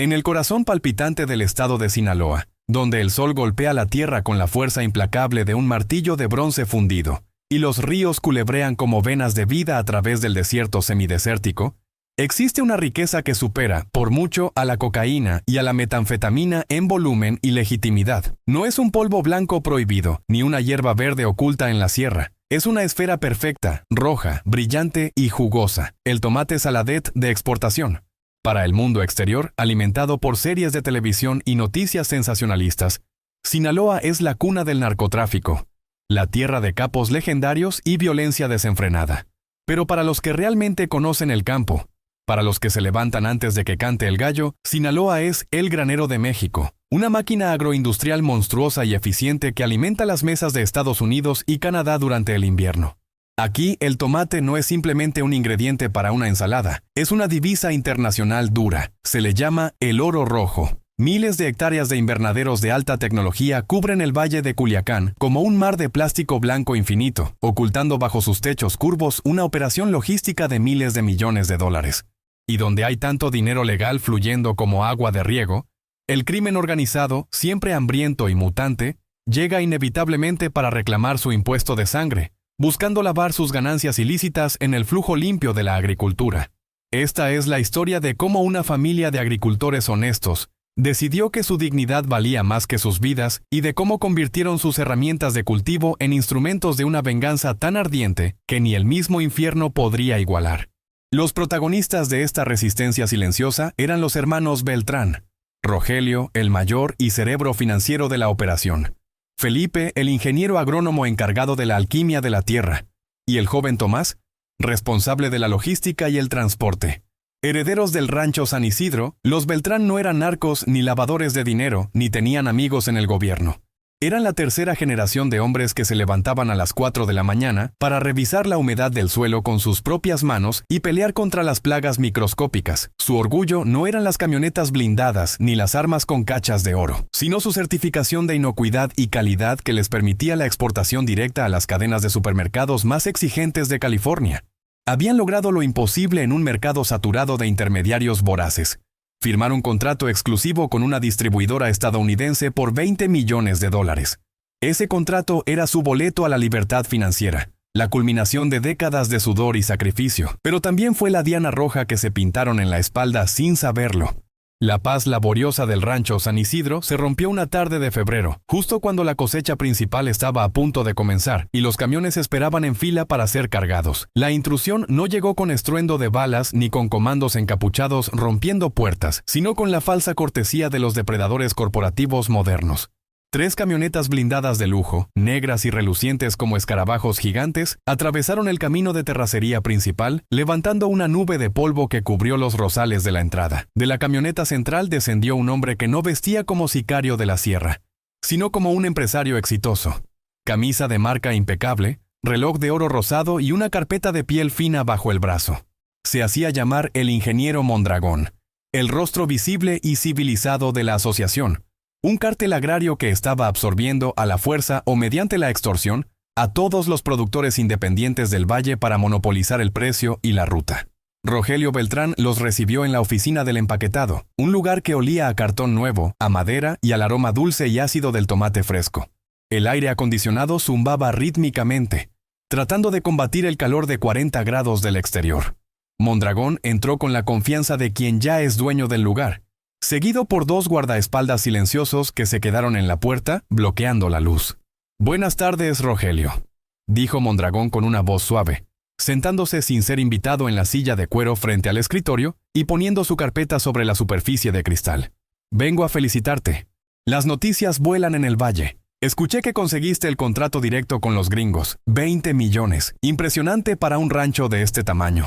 En el corazón palpitante del estado de Sinaloa, donde el sol golpea la tierra con la fuerza implacable de un martillo de bronce fundido, y los ríos culebrean como venas de vida a través del desierto semidesértico, existe una riqueza que supera, por mucho, a la cocaína y a la metanfetamina en volumen y legitimidad. No es un polvo blanco prohibido, ni una hierba verde oculta en la sierra. Es una esfera perfecta, roja, brillante y jugosa, el tomate saladet de exportación. Para el mundo exterior, alimentado por series de televisión y noticias sensacionalistas, Sinaloa es la cuna del narcotráfico, la tierra de capos legendarios y violencia desenfrenada. Pero para los que realmente conocen el campo, para los que se levantan antes de que cante el gallo, Sinaloa es el granero de México, una máquina agroindustrial monstruosa y eficiente que alimenta las mesas de Estados Unidos y Canadá durante el invierno. Aquí, el tomate no es simplemente un ingrediente para una ensalada, es una divisa internacional dura. Se le llama el oro rojo. Miles de hectáreas de invernaderos de alta tecnología cubren el valle de Culiacán como un mar de plástico blanco infinito, ocultando bajo sus techos curvos una operación logística de miles de millones de dólares. Y donde hay tanto dinero legal fluyendo como agua de riego, el crimen organizado, siempre hambriento y mutante, llega inevitablemente para reclamar su impuesto de sangre, buscando lavar sus ganancias ilícitas en el flujo limpio de la agricultura. Esta es la historia de cómo una familia de agricultores honestos decidió que su dignidad valía más que sus vidas y de cómo convirtieron sus herramientas de cultivo en instrumentos de una venganza tan ardiente que ni el mismo infierno podría igualar. Los protagonistas de esta resistencia silenciosa eran los hermanos Beltrán, Rogelio, el mayor y cerebro financiero de la operación, Felipe, el ingeniero agrónomo encargado de la alquimia de la tierra, y el joven Tomás, responsable de la logística y el transporte. Herederos del rancho San Isidro, los Beltrán no eran narcos ni lavadores de dinero, ni tenían amigos en el gobierno. Eran la tercera generación de hombres que se levantaban a las 4 de la mañana para revisar la humedad del suelo con sus propias manos y pelear contra las plagas microscópicas. Su orgullo no eran las camionetas blindadas ni las armas con cachas de oro, sino su certificación de inocuidad y calidad que les permitía la exportación directa a las cadenas de supermercados más exigentes de California. Habían logrado lo imposible en un mercado saturado de intermediarios voraces. Firmar un contrato exclusivo con una distribuidora estadounidense por $20 millones. Ese contrato era su boleto a la libertad financiera, la culminación de décadas de sudor y sacrificio, pero también fue la diana roja que se pintaron en la espalda sin saberlo. La paz laboriosa del rancho San Isidro se rompió una tarde de febrero, justo cuando la cosecha principal estaba a punto de comenzar y los camiones esperaban en fila para ser cargados. La intrusión no llegó con estruendo de balas ni con comandos encapuchados rompiendo puertas, sino con la falsa cortesía de los depredadores corporativos modernos. 3 camionetas blindadas de lujo, negras y relucientes como escarabajos gigantes, atravesaron el camino de terracería principal, levantando una nube de polvo que cubrió los rosales de la entrada. De la camioneta central descendió un hombre que no vestía como sicario de la sierra, sino como un empresario exitoso. Camisa de marca impecable, reloj de oro rosado y una carpeta de piel fina bajo el brazo. Se hacía llamar el ingeniero Mondragón, el rostro visible y civilizado de la asociación. Un cártel agrario que estaba absorbiendo a la fuerza o mediante la extorsión a todos los productores independientes del valle para monopolizar el precio y la ruta. Rogelio Beltrán los recibió en la oficina del empaquetado, un lugar que olía a cartón nuevo, a madera y al aroma dulce y ácido del tomate fresco. El aire acondicionado zumbaba rítmicamente, tratando de combatir el calor de 40 grados del exterior. Mondragón entró con la confianza de quien ya es dueño del lugar, seguido por 2 guardaespaldas silenciosos que se quedaron en la puerta, bloqueando la luz. «Buenas tardes, Rogelio», dijo Mondragón con una voz suave, sentándose sin ser invitado en la silla de cuero frente al escritorio y poniendo su carpeta sobre la superficie de cristal. «Vengo a felicitarte. Las noticias vuelan en el valle. Escuché que conseguiste el contrato directo con los gringos, 20 millones. Impresionante para un rancho de este tamaño».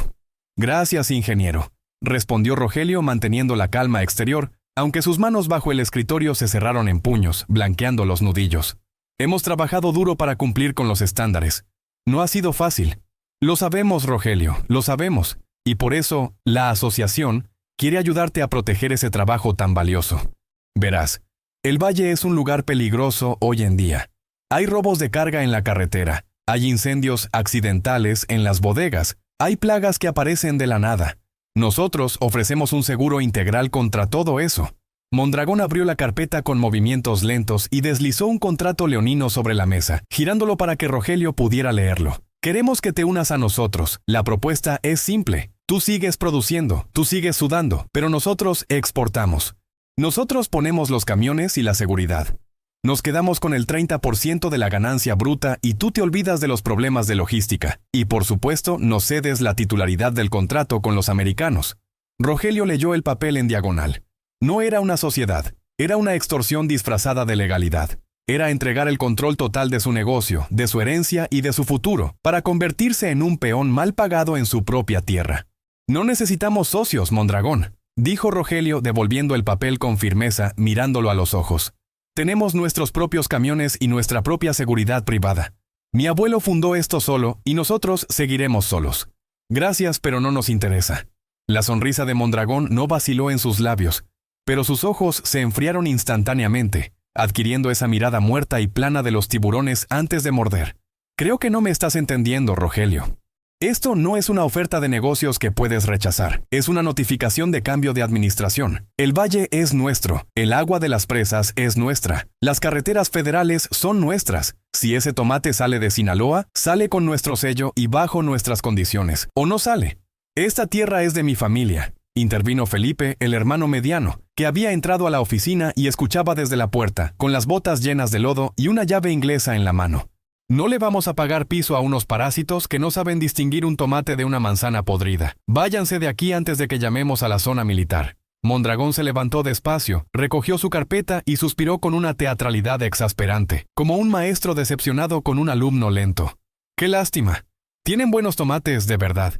«Gracias, ingeniero», respondió Rogelio manteniendo la calma exterior, aunque sus manos bajo el escritorio se cerraron en puños, blanqueando los nudillos. «Hemos trabajado duro para cumplir con los estándares. No ha sido fácil. Lo sabemos, Rogelio, lo sabemos. Y por eso, la asociación quiere ayudarte a proteger ese trabajo tan valioso. Verás, el valle es un lugar peligroso hoy en día. Hay robos de carga en la carretera, hay incendios accidentales en las bodegas, hay plagas que aparecen de la nada. Nosotros ofrecemos un seguro integral contra todo eso. Mondragón abrió la carpeta con movimientos lentos y deslizó un contrato leonino sobre la mesa, girándolo para que Rogelio pudiera leerlo. Queremos que te unas a nosotros. La propuesta es simple. Tú sigues produciendo, tú sigues sudando, pero nosotros exportamos. Nosotros ponemos los camiones y la seguridad. Nos quedamos con el 30% de la ganancia bruta y tú te olvidas de los problemas de logística. Y por supuesto, nos cedes la titularidad del contrato con los americanos. Rogelio leyó el papel en diagonal. No era una sociedad, era una extorsión disfrazada de legalidad. Era entregar el control total de su negocio, de su herencia y de su futuro, para convertirse en un peón mal pagado en su propia tierra. No necesitamos socios, Mondragón, dijo Rogelio devolviendo el papel con firmeza, mirándolo a los ojos. Tenemos nuestros propios camiones y nuestra propia seguridad privada. Mi abuelo fundó esto solo y nosotros seguiremos solos. Gracias, pero no nos interesa. La sonrisa de Mondragón no vaciló en sus labios, pero sus ojos se enfriaron instantáneamente, adquiriendo esa mirada muerta y plana de los tiburones antes de morder. Creo que no me estás entendiendo, Rogelio. Esto no es una oferta de negocios que puedes rechazar. Es una notificación de cambio de administración. El valle es nuestro. El agua de las presas es nuestra. Las carreteras federales son nuestras. Si ese tomate sale de Sinaloa, sale con nuestro sello y bajo nuestras condiciones. O no sale. Esta tierra es de mi familia. Intervino Felipe, el hermano mediano, que había entrado a la oficina y escuchaba desde la puerta, con las botas llenas de lodo y una llave inglesa en la mano. No le vamos a pagar piso a unos parásitos que no saben distinguir un tomate de una manzana podrida. Váyanse de aquí antes de que llamemos a la zona militar. Mondragón se levantó despacio, recogió su carpeta y suspiró con una teatralidad exasperante, como un maestro decepcionado con un alumno lento. ¡Qué lástima! Tienen buenos tomates, de verdad.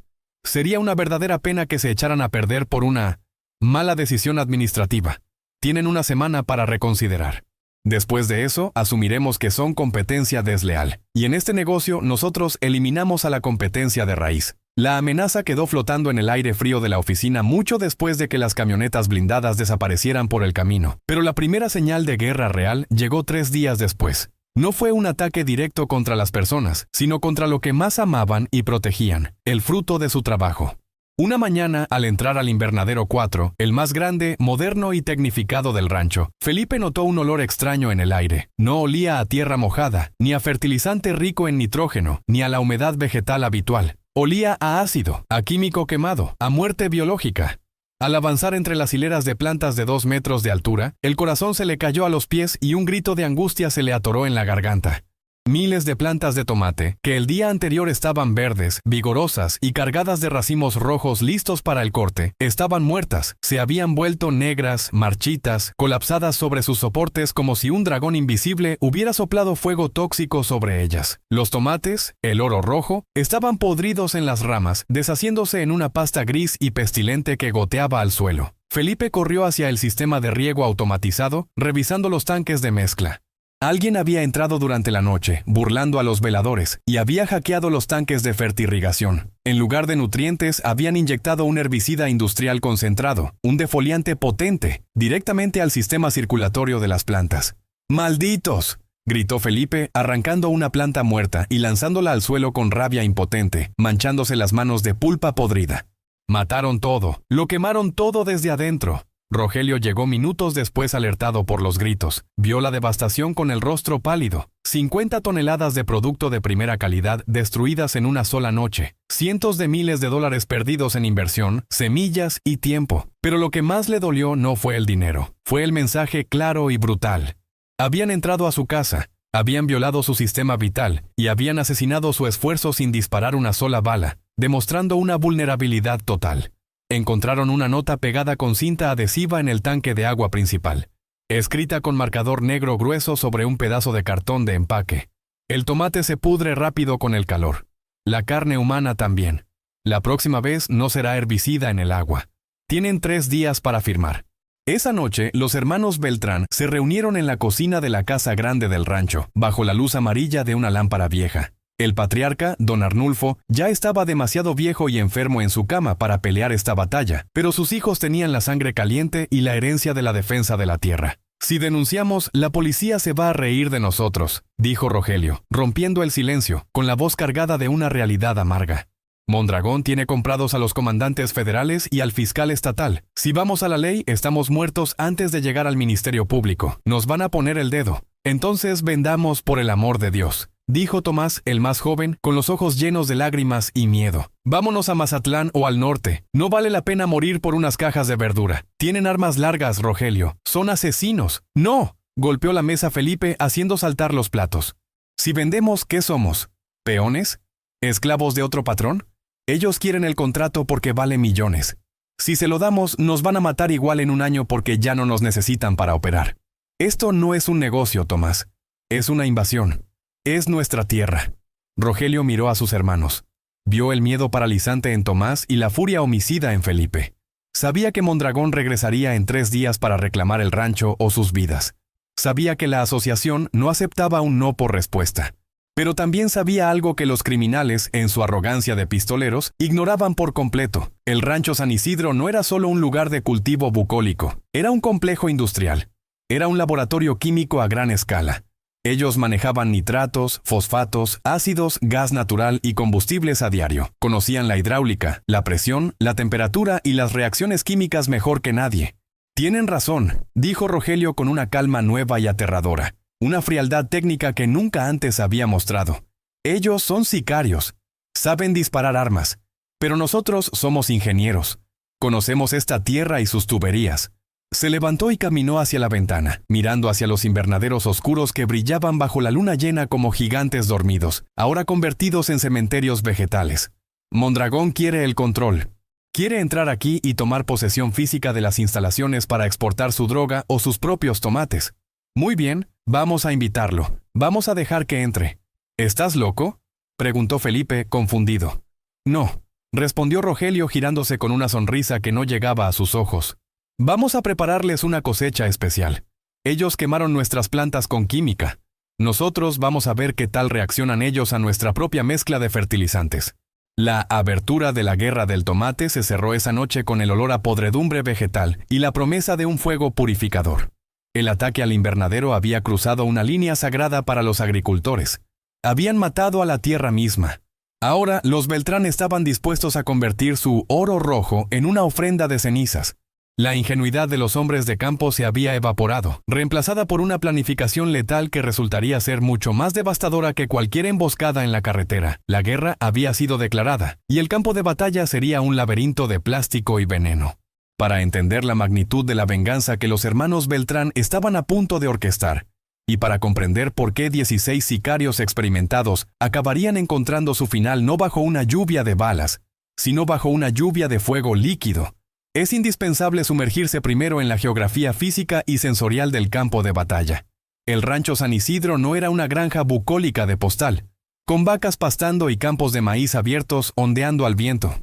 Sería una verdadera pena que se echaran a perder por una mala decisión administrativa. Tienen una semana para reconsiderar. Después de eso, asumiremos que son competencia desleal. Y en este negocio, nosotros eliminamos a la competencia de raíz. La amenaza quedó flotando en el aire frío de la oficina mucho después de que las camionetas blindadas desaparecieran por el camino. Pero la primera señal de guerra real llegó 3 días después. No fue un ataque directo contra las personas, sino contra lo que más amaban y protegían, el fruto de su trabajo. Una mañana, al entrar al invernadero 4, el más grande, moderno y tecnificado del rancho, Felipe notó un olor extraño en el aire. No olía a tierra mojada, ni a fertilizante rico en nitrógeno, ni a la humedad vegetal habitual. Olía a ácido, a químico quemado, a muerte biológica. Al avanzar entre las hileras de plantas de 2 metros de altura, el corazón se le cayó a los pies y un grito de angustia se le atoró en la garganta. Miles de plantas de tomate, que el día anterior estaban verdes, vigorosas y cargadas de racimos rojos listos para el corte, estaban muertas, se habían vuelto negras, marchitas, colapsadas sobre sus soportes como si un dragón invisible hubiera soplado fuego tóxico sobre ellas. Los tomates, el oro rojo, estaban podridos en las ramas, deshaciéndose en una pasta gris y pestilente que goteaba al suelo. Felipe corrió hacia el sistema de riego automatizado, revisando los tanques de mezcla. Alguien había entrado durante la noche, burlando a los veladores, y había hackeado los tanques de fertirrigación. En lugar de nutrientes, habían inyectado un herbicida industrial concentrado, un defoliante potente, directamente al sistema circulatorio de las plantas. ¡Malditos!, gritó Felipe, arrancando una planta muerta y lanzándola al suelo con rabia impotente, manchándose las manos de pulpa podrida. Mataron todo, lo quemaron todo desde adentro. Rogelio llegó minutos después alertado por los gritos. Vio la devastación con el rostro pálido. 50 toneladas de producto de primera calidad destruidas en una sola noche. Cientos de miles de dólares perdidos en inversión, semillas y tiempo. Pero lo que más le dolió no fue el dinero. Fue el mensaje claro y brutal. Habían entrado a su casa, habían violado su sistema vital y habían asesinado su esfuerzo sin disparar una sola bala, demostrando una vulnerabilidad total. Encontraron una nota pegada con cinta adhesiva en el tanque de agua principal, escrita con marcador negro grueso sobre un pedazo de cartón de empaque. El tomate se pudre rápido con el calor. La carne humana también. La próxima vez no será herbicida en el agua. Tienen 3 días para firmar. Esa noche, los hermanos Beltrán se reunieron en la cocina de la casa grande del rancho, bajo la luz amarilla de una lámpara vieja. El patriarca, don Arnulfo, ya estaba demasiado viejo y enfermo en su cama para pelear esta batalla, pero sus hijos tenían la sangre caliente y la herencia de la defensa de la tierra. Si denunciamos, la policía se va a reír de nosotros, dijo Rogelio, rompiendo el silencio, con la voz cargada de una realidad amarga. Mondragón tiene comprados a los comandantes federales y al fiscal estatal. Si vamos a la ley, estamos muertos antes de llegar al Ministerio Público. Nos van a poner el dedo. Entonces vendamos por el amor de Dios, dijo Tomás, el más joven, con los ojos llenos de lágrimas y miedo. Vámonos a Mazatlán o al norte. No vale la pena morir por unas cajas de verdura. Tienen armas largas, Rogelio. Son asesinos. ¡No!, golpeó la mesa Felipe, haciendo saltar los platos. Si vendemos, ¿qué somos? ¿Peones? ¿Esclavos de otro patrón? Ellos quieren el contrato porque vale millones. Si se lo damos, nos van a matar igual en un año porque ya no nos necesitan para operar. Esto no es un negocio, Tomás. Es una invasión. Es nuestra tierra. Rogelio miró a sus hermanos. Vio el miedo paralizante en Tomás y la furia homicida en Felipe. Sabía que Mondragón regresaría en 3 días para reclamar el rancho o sus vidas. Sabía que la asociación no aceptaba un no por respuesta. Pero también sabía algo que los criminales, en su arrogancia de pistoleros, ignoraban por completo. El rancho San Isidro no era solo un lugar de cultivo bucólico. Era un complejo industrial. Era un laboratorio químico a gran escala. Ellos manejaban nitratos, fosfatos, ácidos, gas natural y combustibles a diario. Conocían la hidráulica, la presión, la temperatura y las reacciones químicas mejor que nadie. Tienen razón, dijo Rogelio con una calma nueva y aterradora. Una frialdad técnica que nunca antes había mostrado. Ellos son sicarios. Saben disparar armas. Pero nosotros somos ingenieros. Conocemos esta tierra y sus tuberías. Se levantó y caminó hacia la ventana, mirando hacia los invernaderos oscuros que brillaban bajo la luna llena como gigantes dormidos, ahora convertidos en cementerios vegetales. Mondragón quiere el control. Quiere entrar aquí y tomar posesión física de las instalaciones para exportar su droga o sus propios tomates. Muy bien, vamos a invitarlo. Vamos a dejar que entre. ¿Estás loco?, preguntó Felipe, confundido. No, respondió Rogelio girándose con una sonrisa que no llegaba a sus ojos. Vamos a prepararles una cosecha especial. Ellos quemaron nuestras plantas con química. Nosotros vamos a ver qué tal reaccionan ellos a nuestra propia mezcla de fertilizantes. La abertura de la guerra del tomate se cerró esa noche con el olor a podredumbre vegetal y la promesa de un fuego purificador. El ataque al invernadero había cruzado una línea sagrada para los agricultores. Habían matado a la tierra misma. Ahora los Beltrán estaban dispuestos a convertir su oro rojo en una ofrenda de cenizas. La ingenuidad de los hombres de campo se había evaporado, reemplazada por una planificación letal que resultaría ser mucho más devastadora que cualquier emboscada en la carretera. La guerra había sido declarada, y el campo de batalla sería un laberinto de plástico y veneno. Para entender la magnitud de la venganza que los hermanos Beltrán estaban a punto de orquestar, y para comprender por qué 16 sicarios experimentados acabarían encontrando su final no bajo una lluvia de balas, sino bajo una lluvia de fuego líquido, es indispensable sumergirse primero en la geografía física y sensorial del campo de batalla. El rancho San Isidro no era una granja bucólica de postal, con vacas pastando y campos de maíz abiertos ondeando al viento.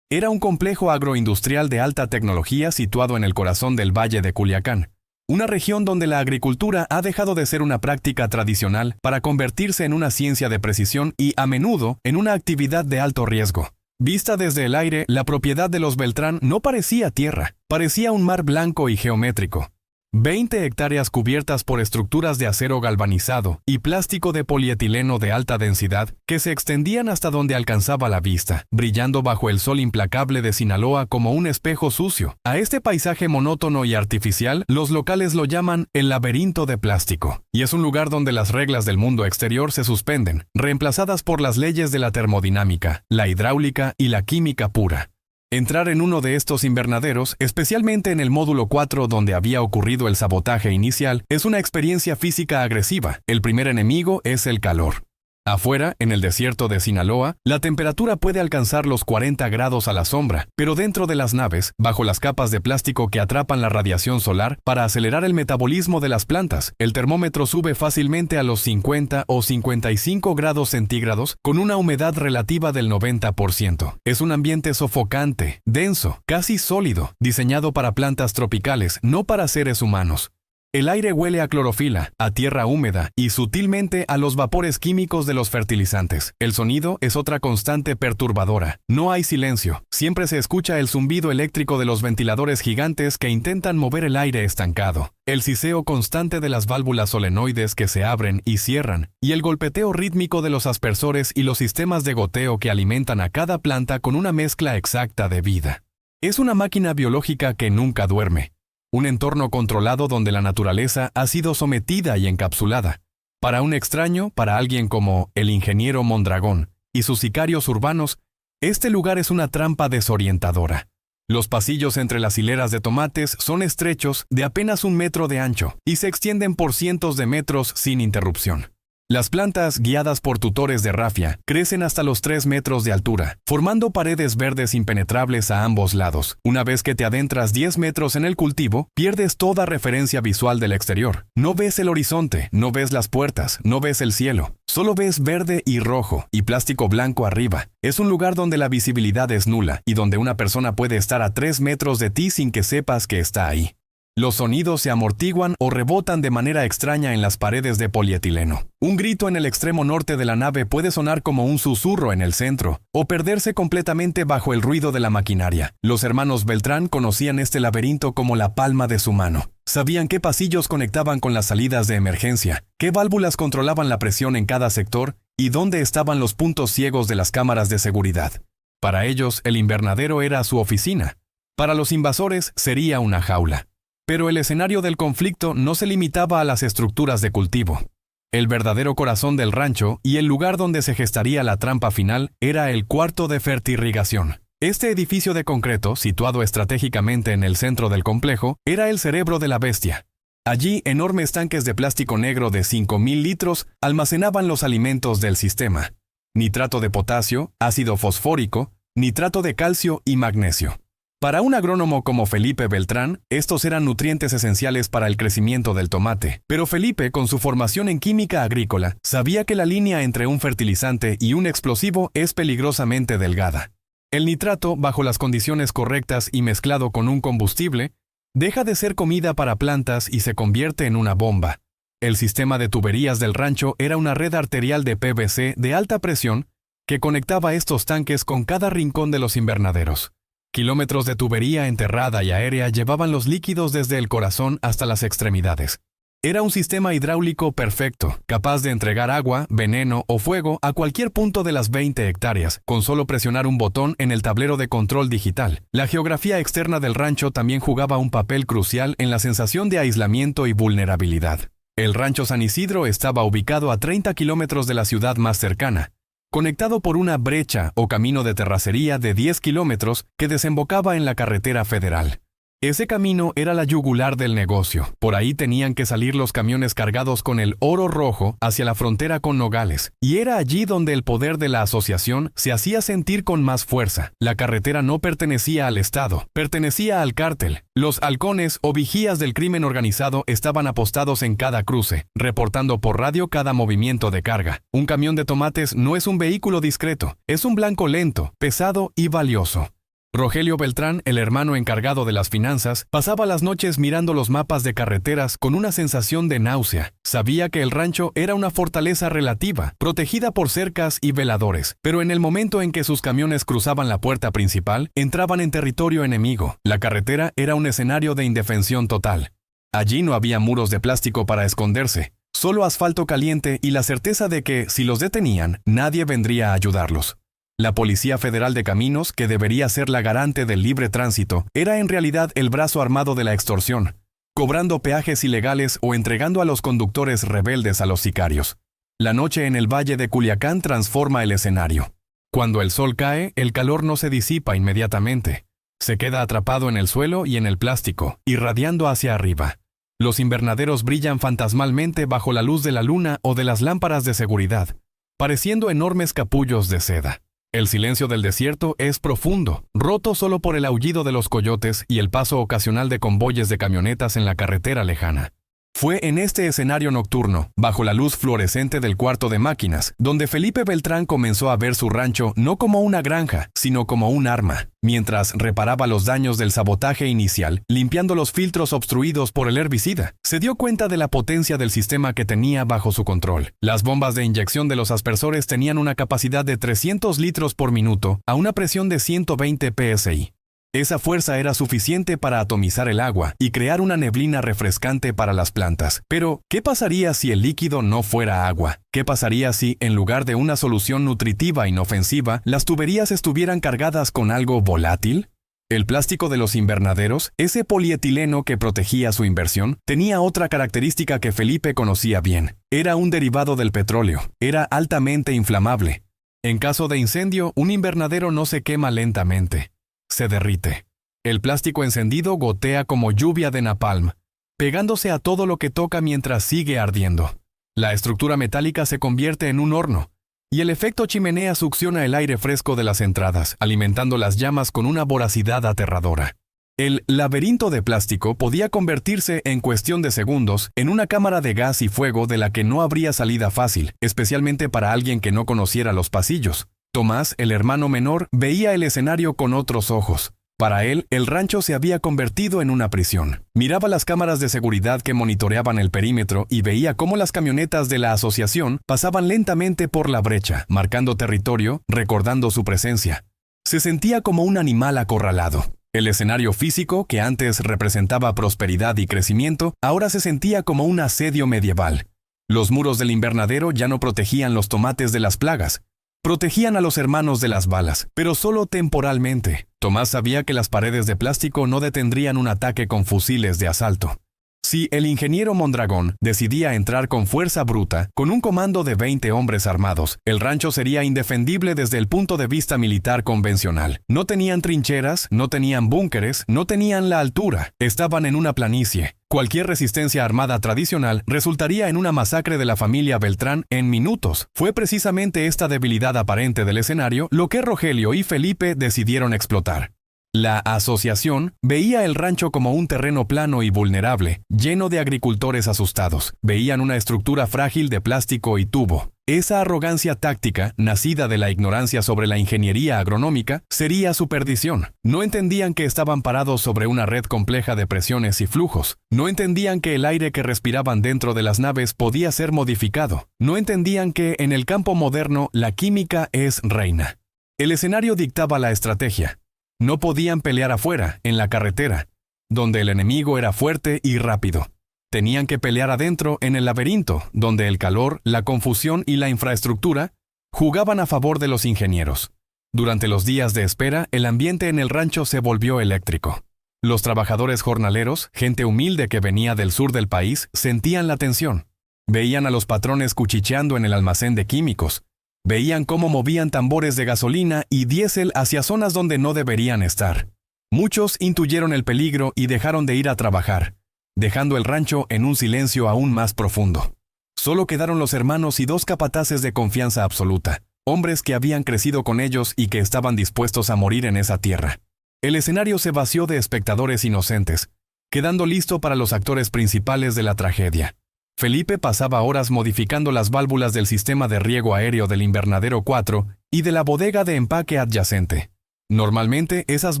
Era un complejo agroindustrial de alta tecnología situado en el corazón del Valle de Culiacán, una región donde la agricultura ha dejado de ser una práctica tradicional para convertirse en una ciencia de precisión y, a menudo, en una actividad de alto riesgo. Vista desde el aire, la propiedad de los Beltrán no parecía tierra, parecía un mar blanco y geométrico. 20 hectáreas cubiertas por estructuras de acero galvanizado y plástico de polietileno de alta densidad que se extendían hasta donde alcanzaba la vista, brillando bajo el sol implacable de Sinaloa como un espejo sucio. A este paisaje monótono y artificial, los locales lo llaman el laberinto de plástico, y es un lugar donde las reglas del mundo exterior se suspenden, reemplazadas por las leyes de la termodinámica, la hidráulica y la química pura. Entrar en uno de estos invernaderos, especialmente en el módulo 4 donde había ocurrido el sabotaje inicial, es una experiencia física agresiva. El primer enemigo es el calor. Afuera, en el desierto de Sinaloa, la temperatura puede alcanzar los 40 grados a la sombra, pero dentro de las naves, bajo las capas de plástico que atrapan la radiación solar, para acelerar el metabolismo de las plantas, el termómetro sube fácilmente a los 50 o 55 grados centígrados con una humedad relativa del 90%. Es un ambiente sofocante, denso, casi sólido, diseñado para plantas tropicales, no para seres humanos. El aire huele a clorofila, a tierra húmeda y sutilmente a los vapores químicos de los fertilizantes. El sonido es otra constante perturbadora. No hay silencio. Siempre se escucha el zumbido eléctrico de los ventiladores gigantes que intentan mover el aire estancado, el siseo constante de las válvulas solenoides que se abren y cierran, y el golpeteo rítmico de los aspersores y los sistemas de goteo que alimentan a cada planta con una mezcla exacta de vida. Es una máquina biológica que nunca duerme. Un entorno controlado donde la naturaleza ha sido sometida y encapsulada. Para un extraño, para alguien como el ingeniero Mondragón y sus sicarios urbanos, este lugar es una trampa desorientadora. Los pasillos entre las hileras de tomates son estrechos de apenas 1 metro de ancho y se extienden por cientos de metros sin interrupción. Las plantas, guiadas por tutores de rafia, crecen hasta los 3 metros de altura, formando paredes verdes impenetrables a ambos lados. Una vez que te adentras 10 metros en el cultivo, pierdes toda referencia visual del exterior. No ves el horizonte, no ves las puertas, no ves el cielo. Solo ves verde y rojo y plástico blanco arriba. Es un lugar donde la visibilidad es nula y donde una persona puede estar a 3 metros de ti sin que sepas que está ahí. Los sonidos se amortiguan o rebotan de manera extraña en las paredes de polietileno. Un grito en el extremo norte de la nave puede sonar como un susurro en el centro, o perderse completamente bajo el ruido de la maquinaria. Los hermanos Beltrán conocían este laberinto como la palma de su mano. Sabían qué pasillos conectaban con las salidas de emergencia, qué válvulas controlaban la presión en cada sector y dónde estaban los puntos ciegos de las cámaras de seguridad. Para ellos, el invernadero era su oficina. Para los invasores, sería una jaula. Pero el escenario del conflicto no se limitaba a las estructuras de cultivo. El verdadero corazón del rancho y el lugar donde se gestaría la trampa final era el cuarto de fertirrigación. Este edificio de concreto, situado estratégicamente en el centro del complejo, era el cerebro de la bestia. Allí, enormes tanques de plástico negro de 5.000 litros almacenaban los alimentos del sistema: nitrato de potasio, ácido fosfórico, nitrato de calcio y magnesio. Para un agrónomo como Felipe Beltrán, estos eran nutrientes esenciales para el crecimiento del tomate. Pero Felipe, con su formación en química agrícola, sabía que la línea entre un fertilizante y un explosivo es peligrosamente delgada. El nitrato, bajo las condiciones correctas y mezclado con un combustible, deja de ser comida para plantas y se convierte en una bomba. El sistema de tuberías del rancho era una red arterial de PVC de alta presión que conectaba estos tanques con cada rincón de los invernaderos. Kilómetros de tubería enterrada y aérea llevaban los líquidos desde el corazón hasta las extremidades. Era un sistema hidráulico perfecto, capaz de entregar agua, veneno o fuego a cualquier punto de las 20 hectáreas, con solo presionar un botón en el tablero de control digital. La geografía externa del rancho también jugaba un papel crucial en la sensación de aislamiento y vulnerabilidad. El rancho San Isidro estaba ubicado a 30 kilómetros de la ciudad más cercana, conectado por una brecha o camino de terracería de 10 kilómetros que desembocaba en la carretera federal. Ese camino era la yugular del negocio. Por ahí tenían que salir los camiones cargados con el oro rojo hacia la frontera con Nogales, y era allí donde el poder de la asociación se hacía sentir con más fuerza. La carretera no pertenecía al Estado, pertenecía al cártel. Los halcones o vigías del crimen organizado estaban apostados en cada cruce, reportando por radio cada movimiento de carga. Un camión de tomates no es un vehículo discreto, es un blanco lento, pesado y valioso. Rogelio Beltrán, el hermano encargado de las finanzas, pasaba las noches mirando los mapas de carreteras con una sensación de náusea. Sabía que el rancho era una fortaleza relativa, protegida por cercas y veladores, pero en el momento en que sus camiones cruzaban la puerta principal, entraban en territorio enemigo. La carretera era un escenario de indefensión total. Allí no había muros de plástico para esconderse, solo asfalto caliente y la certeza de que, si los detenían, nadie vendría a ayudarlos. La Policía Federal de Caminos, que debería ser la garante del libre tránsito, era en realidad el brazo armado de la extorsión, cobrando peajes ilegales o entregando a los conductores rebeldes a los sicarios. La noche en el valle de Culiacán transforma el escenario. Cuando el sol cae, el calor no se disipa inmediatamente. Se queda atrapado en el suelo y en el plástico, irradiando hacia arriba. Los invernaderos brillan fantasmalmente bajo la luz de la luna o de las lámparas de seguridad, pareciendo enormes capullos de seda. El silencio del desierto es profundo, roto solo por el aullido de los coyotes y el paso ocasional de convoyes de camionetas en la carretera lejana. Fue en este escenario nocturno, bajo la luz fluorescente del cuarto de máquinas, donde Felipe Beltrán comenzó a ver su rancho no como una granja, sino como un arma. Mientras reparaba los daños del sabotaje inicial, limpiando los filtros obstruidos por el herbicida, se dio cuenta de la potencia del sistema que tenía bajo su control. Las bombas de inyección de los aspersores tenían una capacidad de 300 litros por minuto a una presión de 120 psi. Esa fuerza era suficiente para atomizar el agua y crear una neblina refrescante para las plantas. Pero, ¿qué pasaría si el líquido no fuera agua? ¿Qué pasaría si, en lugar de una solución nutritiva inofensiva, las tuberías estuvieran cargadas con algo volátil? El plástico de los invernaderos, ese polietileno que protegía su inversión, tenía otra característica que Felipe conocía bien. Era un derivado del petróleo. Era altamente inflamable. En caso de incendio, un invernadero no se quema lentamente. Se derrite. El plástico encendido gotea como lluvia de napalm, pegándose a todo lo que toca mientras sigue ardiendo. La estructura metálica se convierte en un horno, y el efecto chimenea succiona el aire fresco de las entradas, alimentando las llamas con una voracidad aterradora. El laberinto de plástico podía convertirse en cuestión de segundos en una cámara de gas y fuego de la que no habría salida fácil, especialmente para alguien que no conociera los pasillos. Tomás, el hermano menor, veía el escenario con otros ojos. Para él, el rancho se había convertido en una prisión. Miraba las cámaras de seguridad que monitoreaban el perímetro y veía cómo las camionetas de la asociación pasaban lentamente por la brecha, marcando territorio, recordando su presencia. Se sentía como un animal acorralado. El escenario físico, que antes representaba prosperidad y crecimiento, ahora se sentía como un asedio medieval. Los muros del invernadero ya no protegían los tomates de las plagas. Protegían a los hermanos de las balas, pero solo temporalmente. Tomás sabía que las paredes de plástico no detendrían un ataque con fusiles de asalto. Si el ingeniero Mondragón decidía entrar con fuerza bruta, con un comando de 20 hombres armados, el rancho sería indefendible desde el punto de vista militar convencional. No tenían trincheras, no tenían búnkeres, no tenían la altura. Estaban en una planicie. Cualquier resistencia armada tradicional resultaría en una masacre de la familia Beltrán en minutos. Fue precisamente esta debilidad aparente del escenario lo que Rogelio y Felipe decidieron explotar. La asociación veía el rancho como un terreno plano y vulnerable, lleno de agricultores asustados. Veían una estructura frágil de plástico y tubo. Esa arrogancia táctica, nacida de la ignorancia sobre la ingeniería agronómica, sería su perdición. No entendían que estaban parados sobre una red compleja de presiones y flujos. No entendían que el aire que respiraban dentro de las naves podía ser modificado. No entendían que, en el campo moderno, la química es reina. El escenario dictaba la estrategia. No podían pelear afuera, en la carretera, donde el enemigo era fuerte y rápido. Tenían que pelear adentro, en el laberinto, donde el calor, la confusión y la infraestructura jugaban a favor de los ingenieros. Durante los días de espera, el ambiente en el rancho se volvió eléctrico. Los trabajadores jornaleros, gente humilde que venía del sur del país, sentían la tensión. Veían a los patrones cuchicheando en el almacén de químicos. Veían cómo movían tambores de gasolina y diésel hacia zonas donde no deberían estar. Muchos intuyeron el peligro y dejaron de ir a trabajar, dejando el rancho en un silencio aún más profundo. Solo quedaron los hermanos y 2 capataces de confianza absoluta, hombres que habían crecido con ellos y que estaban dispuestos a morir en esa tierra. El escenario se vació de espectadores inocentes, quedando listo para los actores principales de la tragedia. Felipe pasaba horas modificando las válvulas del sistema de riego aéreo del invernadero 4 y de la bodega de empaque adyacente. Normalmente, esas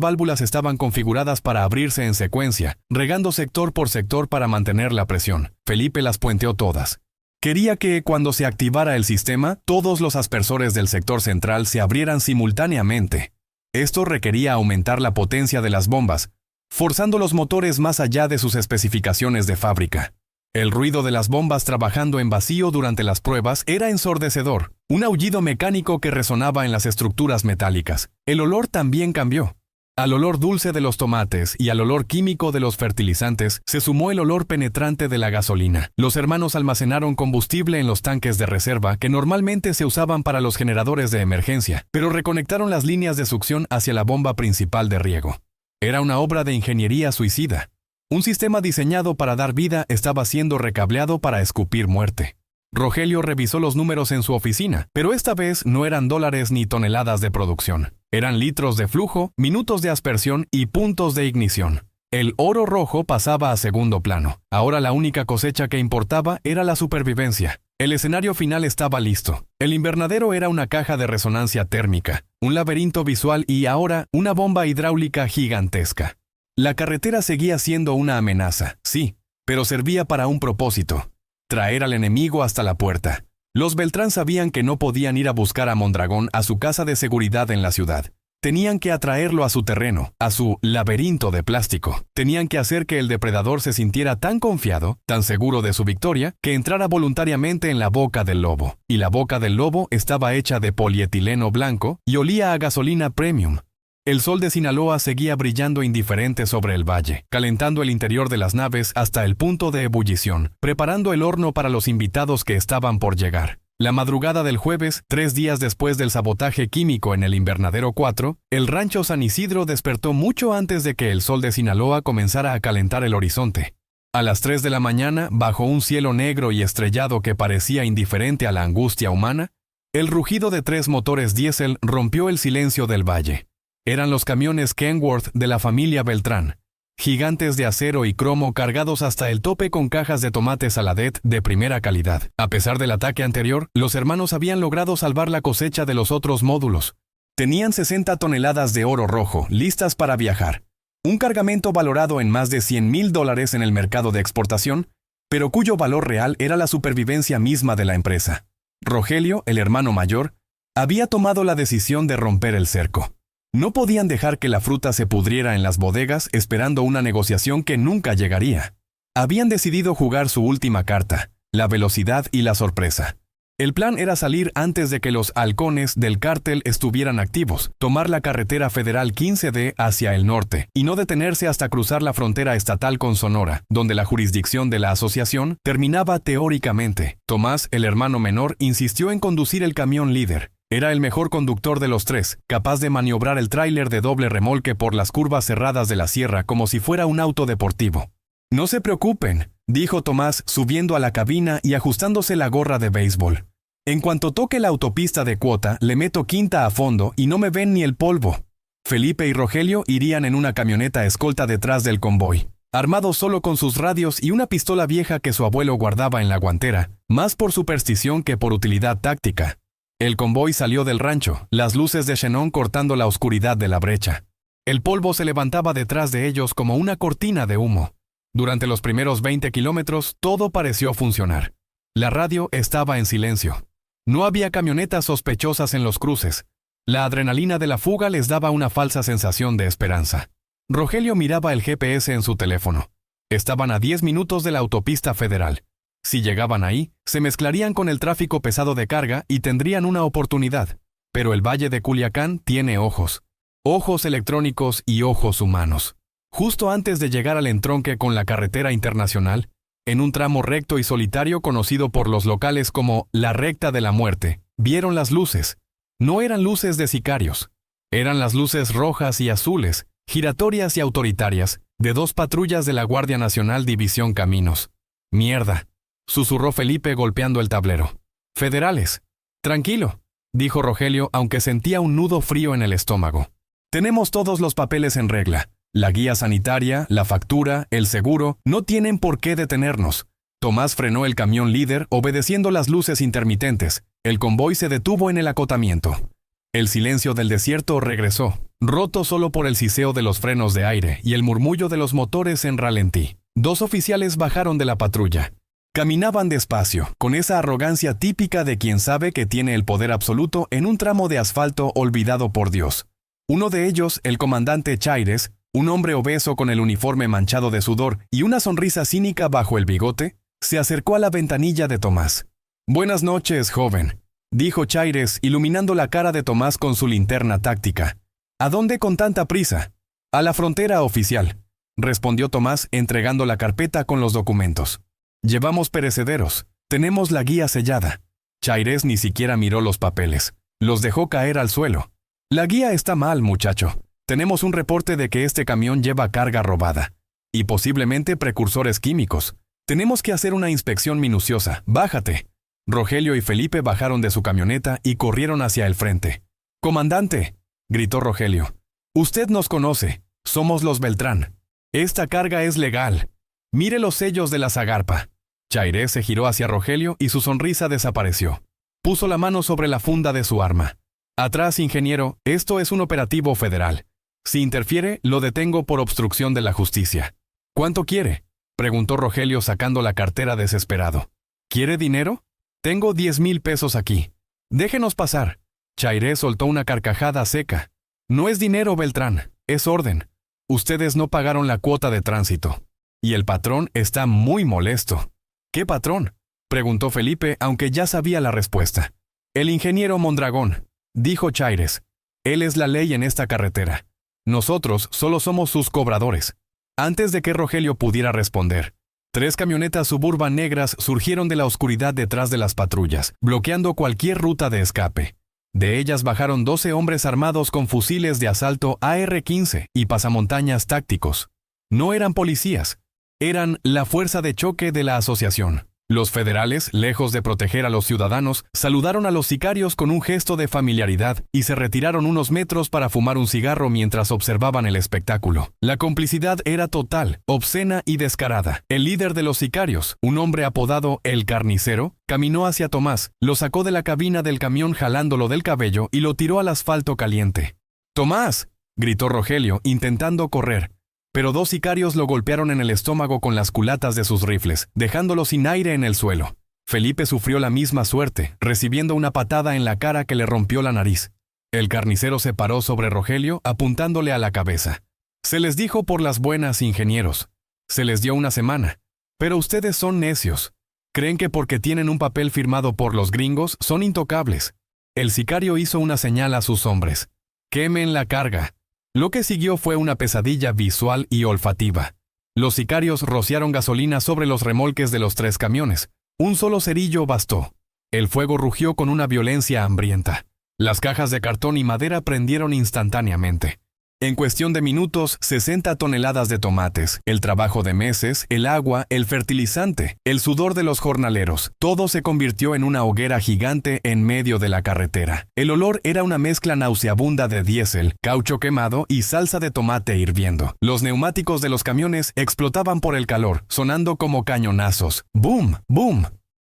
válvulas estaban configuradas para abrirse en secuencia, regando sector por sector para mantener la presión. Felipe las puenteó todas. Quería que, cuando se activara el sistema, todos los aspersores del sector central se abrieran simultáneamente. Esto requería aumentar la potencia de las bombas, forzando los motores más allá de sus especificaciones de fábrica. El ruido de las bombas trabajando en vacío durante las pruebas era ensordecedor, un aullido mecánico que resonaba en las estructuras metálicas. El olor también cambió. Al olor dulce de los tomates y al olor químico de los fertilizantes se sumó el olor penetrante de la gasolina. Los hermanos almacenaron combustible en los tanques de reserva que normalmente se usaban para los generadores de emergencia, pero reconectaron las líneas de succión hacia la bomba principal de riego. Era una obra de ingeniería suicida. Un sistema diseñado para dar vida estaba siendo recableado para escupir muerte. Rogelio revisó los números en su oficina, pero esta vez no eran dólares ni toneladas de producción. Eran litros de flujo, minutos de aspersión y puntos de ignición. El oro rojo pasaba a segundo plano. Ahora la única cosecha que importaba era la supervivencia. El escenario final estaba listo. El invernadero era una caja de resonancia térmica, un laberinto visual y ahora una bomba hidráulica gigantesca. La carretera seguía siendo una amenaza, sí, pero servía para un propósito: traer al enemigo hasta la puerta. Los Beltrán sabían que no podían ir a buscar a Mondragón a su casa de seguridad en la ciudad. Tenían que atraerlo a su terreno, a su laberinto de plástico. Tenían que hacer que el depredador se sintiera tan confiado, tan seguro de su victoria, que entrara voluntariamente en la boca del lobo. Y la boca del lobo estaba hecha de polietileno blanco y olía a gasolina premium. El sol de Sinaloa seguía brillando indiferente sobre el valle, calentando el interior de las naves hasta el punto de ebullición, preparando el horno para los invitados que estaban por llegar. La madrugada del jueves, 3 días después del sabotaje químico en el invernadero 4, el rancho San Isidro despertó mucho antes de que el sol de Sinaloa comenzara a calentar el horizonte. A las 3 de la mañana, bajo un cielo negro y estrellado que parecía indiferente a la angustia humana, el rugido de 3 motores diésel rompió el silencio del valle. Eran los camiones Kenworth de la familia Beltrán, gigantes de acero y cromo cargados hasta el tope con cajas de tomate saladet de primera calidad. A pesar del ataque anterior, los hermanos habían logrado salvar la cosecha de los otros módulos. Tenían 60 toneladas de oro rojo, listas para viajar. Un cargamento valorado en más de $100,000 en el mercado de exportación, pero cuyo valor real era la supervivencia misma de la empresa. Rogelio, el hermano mayor, había tomado la decisión de romper el cerco. No podían dejar que la fruta se pudriera en las bodegas esperando una negociación que nunca llegaría. Habían decidido jugar su última carta, la velocidad y la sorpresa. El plan era salir antes de que los halcones del cártel estuvieran activos, tomar la carretera federal 15D hacia el norte y no detenerse hasta cruzar la frontera estatal con Sonora, donde la jurisdicción de la asociación terminaba teóricamente. Tomás, el hermano menor, insistió en conducir el camión líder. Era el mejor conductor de los 3, capaz de maniobrar el tráiler de doble remolque por las curvas cerradas de la sierra como si fuera un auto deportivo. «No se preocupen», dijo Tomás subiendo a la cabina y ajustándose la gorra de béisbol. «En cuanto toque la autopista de cuota, le meto quinta a fondo y no me ven ni el polvo». Felipe y Rogelio irían en una camioneta escolta detrás del convoy, armados solo con sus radios y una pistola vieja que su abuelo guardaba en la guantera, más por superstición que por utilidad táctica. El convoy salió del rancho, las luces de xenón cortando la oscuridad de la brecha. El polvo se levantaba detrás de ellos como una cortina de humo. Durante los primeros 20 kilómetros, todo pareció funcionar. La radio estaba en silencio. No había camionetas sospechosas en los cruces. La adrenalina de la fuga les daba una falsa sensación de esperanza. Rogelio miraba el GPS en su teléfono. Estaban a 10 minutos de la autopista federal. Si llegaban ahí, se mezclarían con el tráfico pesado de carga y tendrían una oportunidad. Pero el Valle de Culiacán tiene ojos. Ojos electrónicos y ojos humanos. Justo antes de llegar al entronque con la carretera internacional, en un tramo recto y solitario conocido por los locales como la recta de la muerte, vieron las luces. No eran luces de sicarios. Eran las luces rojas y azules, giratorias y autoritarias, de 2 patrullas de la Guardia Nacional División Caminos. «Mierda», susurró Felipe golpeando el tablero. «Federales». «Tranquilo», dijo Rogelio, aunque sentía un nudo frío en el estómago. «Tenemos todos los papeles en regla. La guía sanitaria, la factura, el seguro, no tienen por qué detenernos». Tomás frenó el camión líder obedeciendo las luces intermitentes. El convoy se detuvo en el acotamiento. El silencio del desierto regresó, roto solo por el siseo de los frenos de aire y el murmullo de los motores en ralentí. 2 oficiales bajaron de la patrulla. Caminaban despacio, con esa arrogancia típica de quien sabe que tiene el poder absoluto en un tramo de asfalto olvidado por Dios. Uno de ellos, el comandante Chaires, un hombre obeso con el uniforme manchado de sudor y una sonrisa cínica bajo el bigote, se acercó a la ventanilla de Tomás. «Buenas noches, joven», dijo Chaires, iluminando la cara de Tomás con su linterna táctica. «¿A dónde con tanta prisa?» «A la frontera, oficial», respondió Tomás entregando la carpeta con los documentos. «Llevamos perecederos. Tenemos la guía sellada». Chaires ni siquiera miró los papeles. Los dejó caer al suelo. «La guía está mal, muchacho. Tenemos un reporte de que este camión lleva carga robada. Y posiblemente precursores químicos. Tenemos que hacer una inspección minuciosa. Bájate». Rogelio y Felipe bajaron de su camioneta y corrieron hacia el frente. «Comandante», gritó Rogelio. «Usted nos conoce. Somos los Beltrán». Esta carga es legal. Mire los sellos de la zagarpa. Chairez se giró hacia Rogelio y su sonrisa desapareció. Puso la mano sobre la funda de su arma. Atrás, ingeniero, esto es un operativo federal. Si interfiere, lo detengo por obstrucción de la justicia. ¿Cuánto quiere?, preguntó Rogelio sacando la cartera desesperado. ¿Quiere dinero? Tengo 10,000 pesos aquí. Déjenos pasar. Chairez soltó una carcajada seca. No es dinero, Beltrán, es orden. Ustedes no pagaron la cuota de tránsito. Y el patrón está muy molesto. ¿Qué patrón?, preguntó Felipe, aunque ya sabía la respuesta. El ingeniero Mondragón, dijo Chairez. Él es la ley en esta carretera. Nosotros solo somos sus cobradores. Antes de que Rogelio pudiera responder, 3 camionetas Suburban negras surgieron de la oscuridad detrás de las patrullas, bloqueando cualquier ruta de escape. De ellas bajaron 12 hombres armados con fusiles de asalto AR-15 y pasamontañas tácticos. No eran policías, eran la fuerza de choque de la asociación. Los federales, lejos de proteger a los ciudadanos, saludaron a los sicarios con un gesto de familiaridad y se retiraron unos metros para fumar un cigarro mientras observaban el espectáculo. La complicidad era total, obscena y descarada. El líder de los sicarios, un hombre apodado El Carnicero, caminó hacia Tomás, lo sacó de la cabina del camión jalándolo del cabello y lo tiró al asfalto caliente. ¡Tomás!, gritó Rogelio, intentando correr. Pero 2 sicarios lo golpearon en el estómago con las culatas de sus rifles, dejándolo sin aire en el suelo. Felipe sufrió la misma suerte, recibiendo una patada en la cara que le rompió la nariz. El carnicero se paró sobre Rogelio, apuntándole a la cabeza. Se les dijo por las buenas, ingenieros. Se les dio una semana. Pero ustedes son necios. Creen que porque tienen un papel firmado por los gringos, son intocables. El sicario hizo una señal a sus hombres. Quemen la carga. Lo que siguió fue una pesadilla visual y olfativa. Los sicarios rociaron gasolina sobre los remolques de los 3 camiones. Un solo cerillo bastó. El fuego rugió con una violencia hambrienta. Las cajas de cartón y madera prendieron instantáneamente. En cuestión de minutos, 60 toneladas de tomates, el trabajo de meses, el agua, el fertilizante, el sudor de los jornaleros, todo se convirtió en una hoguera gigante en medio de la carretera. El olor era una mezcla nauseabunda de diésel, caucho quemado y salsa de tomate hirviendo. Los neumáticos de los camiones explotaban por el calor, sonando como cañonazos. ¡Bum! ¡Bum!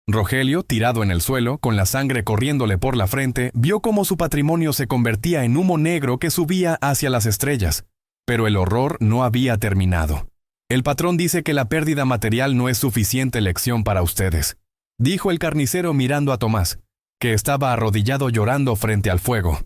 Rogelio, tirado en el suelo, con la sangre corriéndole por la frente, vio cómo su patrimonio se convertía en humo negro que subía hacia las estrellas. Pero el horror no había terminado. El patrón dice que la pérdida material no es suficiente lección para ustedes, dijo el carnicero mirando a Tomás, que estaba arrodillado llorando frente al fuego.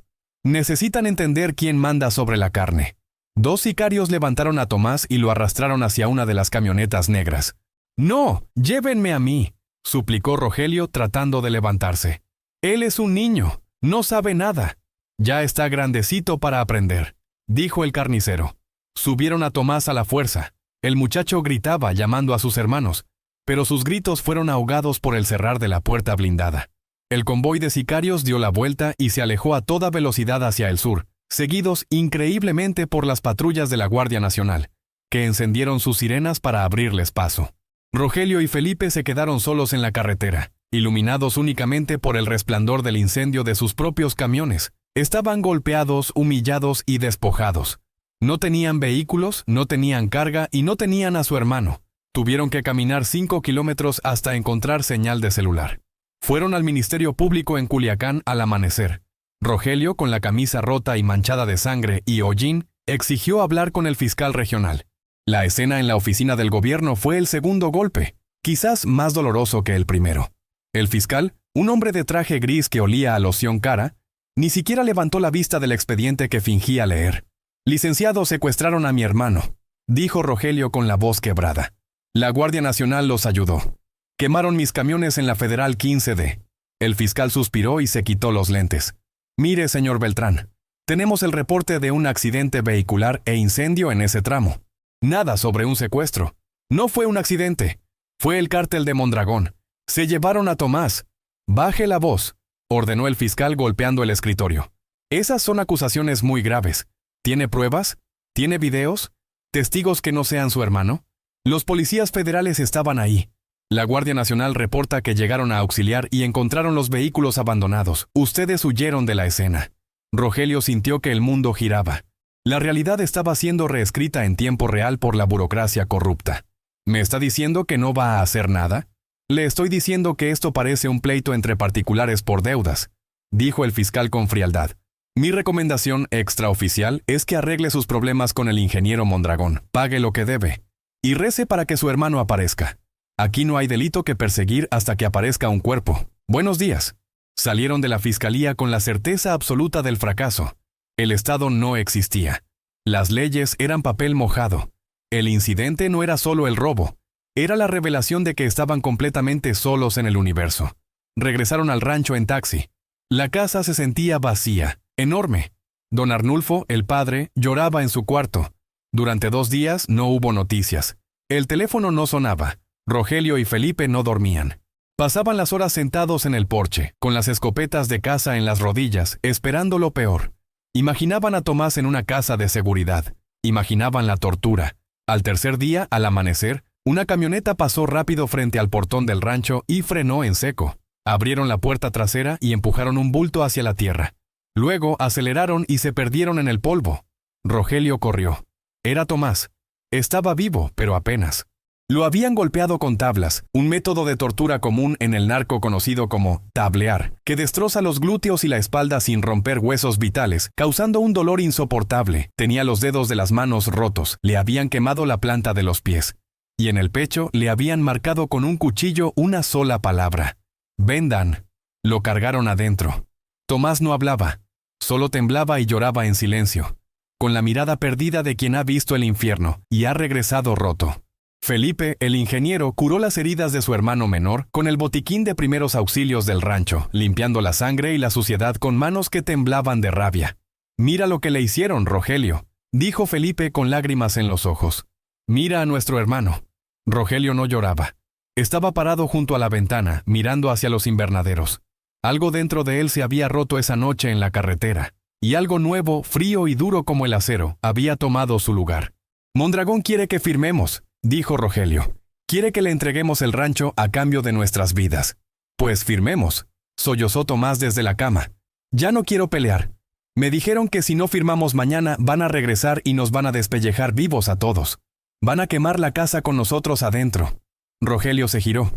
Necesitan entender quién manda sobre la carne. 2 sicarios levantaron a Tomás y lo arrastraron hacia una de las camionetas negras. ¡No! ¡Llévenme a mí!, suplicó Rogelio tratando de levantarse. Él es un niño, no sabe nada. Ya está grandecito para aprender, dijo el carnicero. Subieron a Tomás a la fuerza. El muchacho gritaba llamando a sus hermanos, pero sus gritos fueron ahogados por el cerrar de la puerta blindada. El convoy de sicarios dio la vuelta y se alejó a toda velocidad hacia el sur, seguidos increíblemente por las patrullas de la Guardia Nacional, que encendieron sus sirenas para abrirles paso. Rogelio y Felipe se quedaron solos en la carretera, iluminados únicamente por el resplandor del incendio de sus propios camiones. Estaban golpeados, humillados y despojados. No tenían vehículos, no tenían carga y no tenían a su hermano. Tuvieron que caminar 5 kilómetros hasta encontrar señal de celular. Fueron al Ministerio Público en Culiacán al amanecer. Rogelio, con la camisa rota y manchada de sangre y hollín, exigió hablar con el fiscal regional. La escena en la oficina del gobierno fue el segundo golpe, quizás más doloroso que el primero. El fiscal, un hombre de traje gris que olía a loción cara, ni siquiera levantó la vista del expediente que fingía leer. Licenciado, secuestraron a mi hermano, dijo Rogelio con la voz quebrada. La Guardia Nacional los ayudó. Quemaron mis camiones en la Federal 15D. El fiscal suspiró y se quitó los lentes. Mire, señor Beltrán, tenemos el reporte de un accidente vehicular e incendio en ese tramo. Nada sobre un secuestro. No fue un accidente. Fue el cártel de Mondragón. Se llevaron a Tomás. Baje la voz, ordenó el fiscal golpeando el escritorio. Esas son acusaciones muy graves. ¿Tiene pruebas? ¿Tiene videos? ¿Testigos que no sean su hermano? Los policías federales estaban ahí. La Guardia Nacional reporta que llegaron a auxiliar y encontraron los vehículos abandonados. Ustedes huyeron de la escena. Rogelio sintió que el mundo giraba. La realidad estaba siendo reescrita en tiempo real por la burocracia corrupta. ¿Me está diciendo que no va a hacer nada? Le estoy diciendo que esto parece un pleito entre particulares por deudas, dijo el fiscal con frialdad. Mi recomendación extraoficial es que arregle sus problemas con el ingeniero Mondragón, pague lo que debe, y rece para que su hermano aparezca. Aquí no hay delito que perseguir hasta que aparezca un cuerpo. Buenos días. Salieron de la fiscalía con la certeza absoluta del fracaso. El Estado no existía. Las leyes eran papel mojado. El incidente no era solo el robo, era la revelación de que estaban completamente solos en el universo. Regresaron al rancho en taxi. La casa se sentía vacía, enorme. Don Arnulfo, el padre, lloraba en su cuarto. Durante 2 días no hubo noticias. El teléfono no sonaba. Rogelio y Felipe no dormían. Pasaban las horas sentados en el porche, con las escopetas de caza en las rodillas, esperando lo peor. Imaginaban a Tomás en una casa de seguridad. Imaginaban la tortura. Al tercer día, al amanecer, una camioneta pasó rápido frente al portón del rancho y frenó en seco. Abrieron la puerta trasera y empujaron un bulto hacia la tierra. Luego aceleraron y se perdieron en el polvo. Rogelio corrió. Era Tomás. Estaba vivo, pero apenas. Lo habían golpeado con tablas, un método de tortura común en el narco conocido como tablear, que destroza los glúteos y la espalda sin romper huesos vitales, causando un dolor insoportable. Tenía los dedos de las manos rotos, le habían quemado la planta de los pies. Y en el pecho le habían marcado con un cuchillo una sola palabra. Vendan. Lo cargaron adentro. Tomás no hablaba, solo temblaba y lloraba en silencio, con la mirada perdida de quien ha visto el infierno y ha regresado roto. Felipe, el ingeniero, curó las heridas de su hermano menor con el botiquín de primeros auxilios del rancho, limpiando la sangre y la suciedad con manos que temblaban de rabia. «Mira lo que le hicieron, Rogelio», dijo Felipe con lágrimas en los ojos. «Mira a nuestro hermano». Rogelio no lloraba. Estaba parado junto a la ventana, mirando hacia los invernaderos. Algo dentro de él se había roto esa noche en la carretera, y algo nuevo, frío y duro como el acero, había tomado su lugar. «Mondragón quiere que firmemos», dijo Rogelio. «Quiere que le entreguemos el rancho a cambio de nuestras vidas». «Pues firmemos», sollozó Tomás desde la cama. «Ya no quiero pelear. Me dijeron que si no firmamos mañana van a regresar y nos van a despellejar vivos a todos. Van a quemar la casa con nosotros adentro». Rogelio se giró.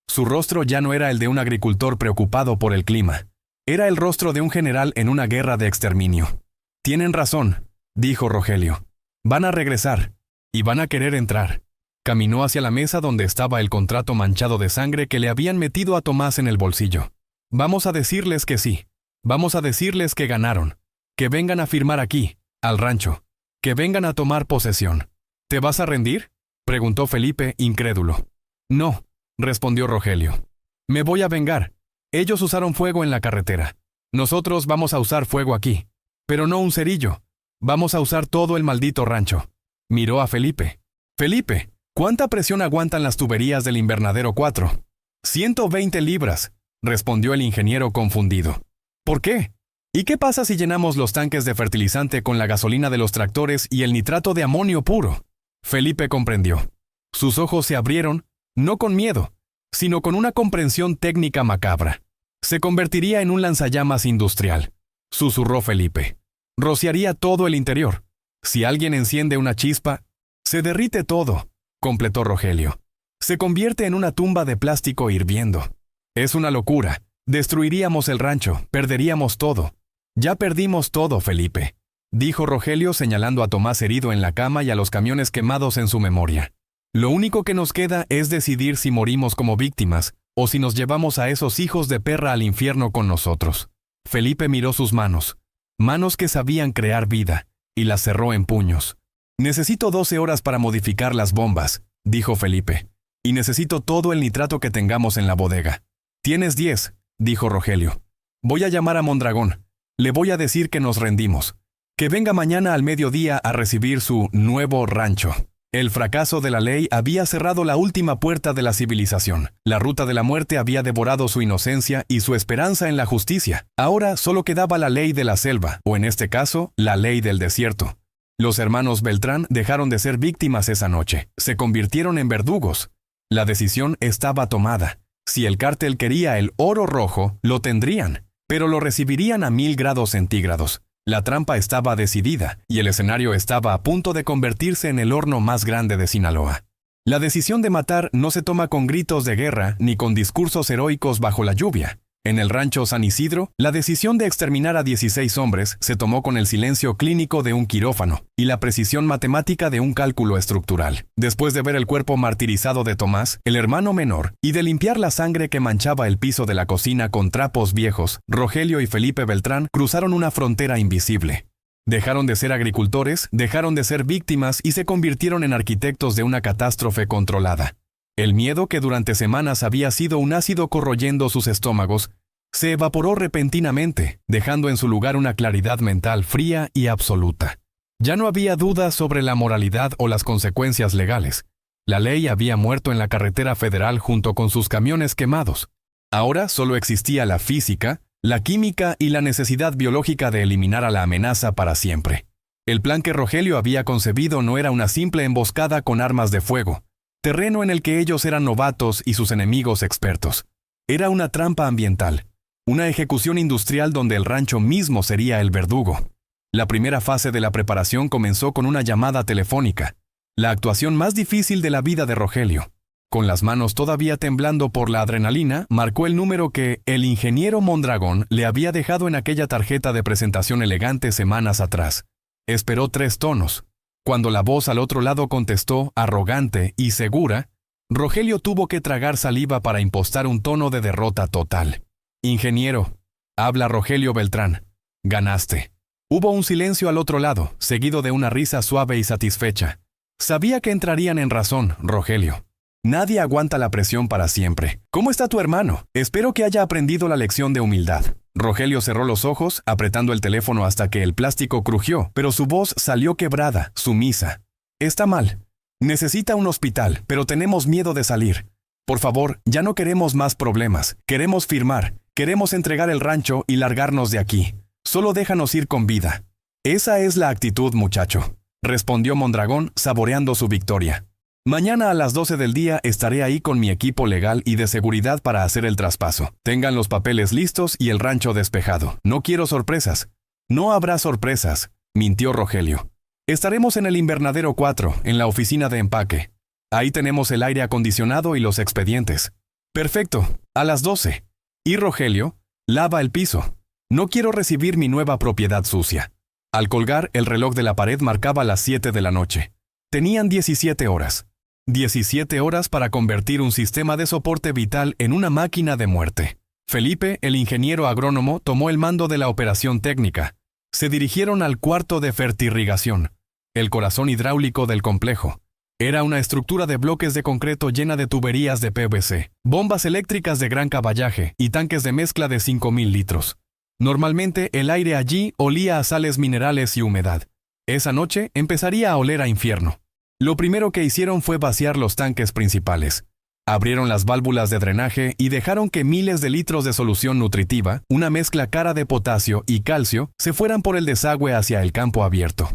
Su rostro ya no era el de un agricultor preocupado por el clima. Era el rostro de un general en una guerra de exterminio. «Tienen razón», dijo Rogelio. «Van a regresar. Y van a querer entrar». Caminó hacia la mesa donde estaba el contrato manchado de sangre que le habían metido a Tomás en el bolsillo. «Vamos a decirles que sí. Vamos a decirles que ganaron. Que vengan a firmar aquí, al rancho. Que vengan a tomar posesión». «¿Te vas a rendir?», preguntó Felipe, incrédulo. «No», respondió Rogelio. «Me voy a vengar. Ellos usaron fuego en la carretera. Nosotros vamos a usar fuego aquí. Pero no un cerillo. Vamos a usar todo el maldito rancho». Miró a Felipe. «Felipe, ¿cuánta presión aguantan las tuberías del invernadero 4? 120 libras, respondió el ingeniero confundido. ¿Por qué? ¿Y qué pasa si llenamos los tanques de fertilizante con la gasolina de los tractores y el nitrato de amonio puro? Felipe comprendió. Sus ojos se abrieron, no con miedo, sino con una comprensión técnica macabra. Se convertiría en un lanzallamas industrial, susurró Felipe. Rociaría todo el interior. Si alguien enciende una chispa, se derrite todo, completó Rogelio. Se convierte en una tumba de plástico hirviendo. Es una locura. Destruiríamos el rancho, perderíamos todo. Ya perdimos todo, Felipe, dijo Rogelio señalando a Tomás herido en la cama y a los camiones quemados en su memoria. Lo único que nos queda es decidir si morimos como víctimas o si nos llevamos a esos hijos de perra al infierno con nosotros. Felipe miró sus manos, manos que sabían crear vida, y las cerró en puños. Necesito 12 horas para modificar las bombas, dijo Felipe, y necesito todo el nitrato que tengamos en la bodega. Tienes 10, dijo Rogelio. Voy a llamar a Mondragón. Le voy a decir que nos rendimos. Que venga mañana al mediodía a recibir su nuevo rancho. El fracaso de la ley había cerrado la última puerta de la civilización. La ruta de la muerte había devorado su inocencia y su esperanza en la justicia. Ahora solo quedaba la ley de la selva, o en este caso, la ley del desierto. Los hermanos Beltrán dejaron de ser víctimas esa noche. Se convirtieron en verdugos. La decisión estaba tomada. Si el cártel quería el oro rojo, lo tendrían, pero lo recibirían a 1000 grados centígrados. La trampa estaba decidida y el escenario estaba a punto de convertirse en el horno más grande de Sinaloa. La decisión de matar no se toma con gritos de guerra ni con discursos heroicos bajo la lluvia. En el rancho San Isidro, la decisión de exterminar a 16 hombres se tomó con el silencio clínico de un quirófano y la precisión matemática de un cálculo estructural. Después de ver el cuerpo martirizado de Tomás, el hermano menor, y de limpiar la sangre que manchaba el piso de la cocina con trapos viejos, Rogelio y Felipe Beltrán cruzaron una frontera invisible. Dejaron de ser agricultores, dejaron de ser víctimas y se convirtieron en arquitectos de una catástrofe controlada. El miedo que durante semanas había sido un ácido corroyendo sus estómagos, se evaporó repentinamente, dejando en su lugar una claridad mental fría y absoluta. Ya no había dudas sobre la moralidad o las consecuencias legales. La ley había muerto en la carretera federal junto con sus camiones quemados. Ahora solo existía la física, la química y la necesidad biológica de eliminar a la amenaza para siempre. El plan que Rogelio había concebido no era una simple emboscada con armas de fuego, terreno en el que ellos eran novatos y sus enemigos expertos. Era una trampa ambiental, una ejecución industrial donde el rancho mismo sería el verdugo. La primera fase de la preparación comenzó con una llamada telefónica, la actuación más difícil de la vida de Rogelio. Con las manos todavía temblando por la adrenalina, marcó el número que el ingeniero Mondragón le había dejado en aquella tarjeta de presentación elegante semanas atrás. Esperó 3 tonos. Cuando la voz al otro lado contestó, arrogante y segura, Rogelio tuvo que tragar saliva para impostar un tono de derrota total. «Ingeniero», habla Rogelio Beltrán, «ganaste». Hubo un silencio al otro lado, seguido de una risa suave y satisfecha. Sabía que entrarían en razón, Rogelio. Nadie aguanta la presión para siempre. ¿Cómo está tu hermano? Espero que haya aprendido la lección de humildad. Rogelio cerró los ojos, apretando el teléfono hasta que el plástico crujió, pero su voz salió quebrada, sumisa. Está mal. Necesita un hospital, pero tenemos miedo de salir. Por favor, ya no queremos más problemas. Queremos firmar. Queremos entregar el rancho y largarnos de aquí. Solo déjanos ir con vida. Esa es la actitud, muchacho, respondió Mondragón, saboreando su victoria. Mañana a las 12 del día estaré ahí con mi equipo legal y de seguridad para hacer el traspaso. Tengan los papeles listos y el rancho despejado. No quiero sorpresas. No habrá sorpresas, mintió Rogelio. Estaremos en el invernadero 4, en la oficina de empaque. Ahí tenemos el aire acondicionado y los expedientes. Perfecto, a las 12. Y Rogelio, lava el piso. No quiero recibir mi nueva propiedad sucia. Al colgar, el reloj de la pared marcaba las 7 de la noche. Tenían 17 horas. 17 horas para convertir un sistema de soporte vital en una máquina de muerte. Felipe, el ingeniero agrónomo, tomó el mando de la operación técnica. Se dirigieron al cuarto de fertirrigación, el corazón hidráulico del complejo. Era una estructura de bloques de concreto llena de tuberías de PVC, bombas eléctricas de gran caballaje y tanques de mezcla de 5,000 litros. Normalmente el aire allí olía a sales minerales y humedad. Esa noche empezaría a oler a infierno. Lo primero que hicieron fue vaciar los tanques principales. Abrieron las válvulas de drenaje y dejaron que miles de litros de solución nutritiva, una mezcla cara de potasio y calcio, se fueran por el desagüe hacia el campo abierto.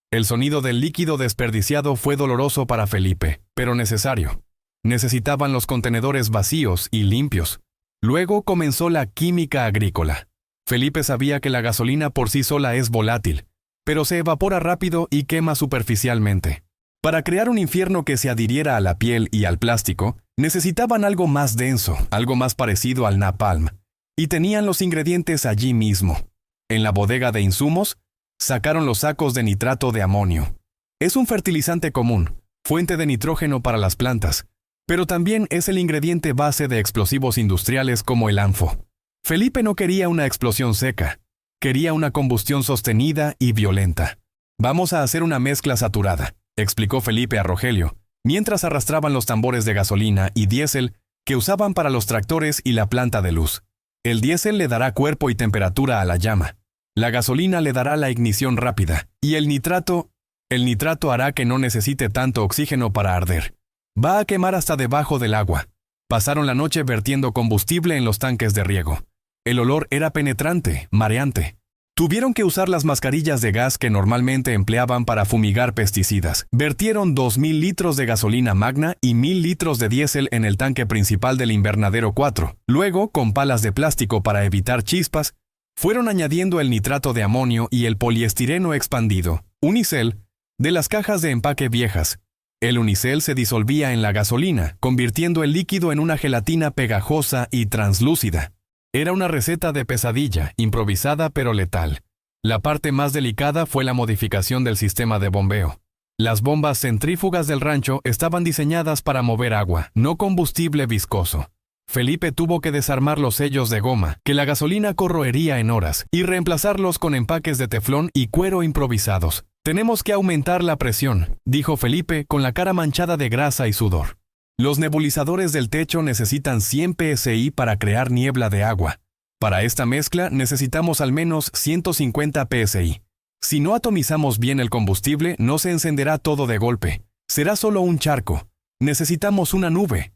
El sonido del líquido desperdiciado fue doloroso para Felipe, pero necesario. Necesitaban los contenedores vacíos y limpios. Luego comenzó la química agrícola. Felipe sabía que la gasolina por sí sola es volátil, pero se evapora rápido y quema superficialmente. Para crear un infierno que se adhiriera a la piel y al plástico, necesitaban algo más denso, algo más parecido al napalm. Y tenían los ingredientes allí mismo. En la bodega de insumos, sacaron los sacos de nitrato de amonio. Es un fertilizante común, fuente de nitrógeno para las plantas, pero también es el ingrediente base de explosivos industriales como el anfo. Felipe no quería una explosión seca, quería una combustión sostenida y violenta. Vamos a hacer una mezcla saturada, explicó Felipe a Rogelio, mientras arrastraban los tambores de gasolina y diésel que usaban para los tractores y la planta de luz. El diésel le dará cuerpo y temperatura a la llama. La gasolina le dará la ignición rápida, y el nitrato hará que no necesite tanto oxígeno para arder. Va a quemar hasta debajo del agua. Pasaron la noche vertiendo combustible en los tanques de riego. El olor era penetrante, mareante. Tuvieron que usar las mascarillas de gas que normalmente empleaban para fumigar pesticidas. Vertieron 2,000 litros de gasolina magna y 1,000 litros de diésel en el tanque principal del invernadero 4. Luego, con palas de plástico para evitar chispas, Fueron añadiendo el nitrato de amonio y el poliestireno expandido, unicel, de las cajas de empaque viejas. El unicel se disolvía en la gasolina, convirtiendo el líquido en una gelatina pegajosa y translúcida. Era una receta de pesadilla, improvisada pero letal. La parte más delicada fue la modificación del sistema de bombeo. Las bombas centrífugas del rancho estaban diseñadas para mover agua, no combustible viscoso. Felipe tuvo que desarmar los sellos de goma, que la gasolina corroería en horas, y reemplazarlos con empaques de teflón y cuero improvisados. «Tenemos que aumentar la presión», dijo Felipe con la cara manchada de grasa y sudor. «Los nebulizadores del techo necesitan 100 psi para crear niebla de agua. Para esta mezcla necesitamos al menos 150 psi. Si no atomizamos bien el combustible, no se encenderá todo de golpe. Será solo un charco. Necesitamos una nube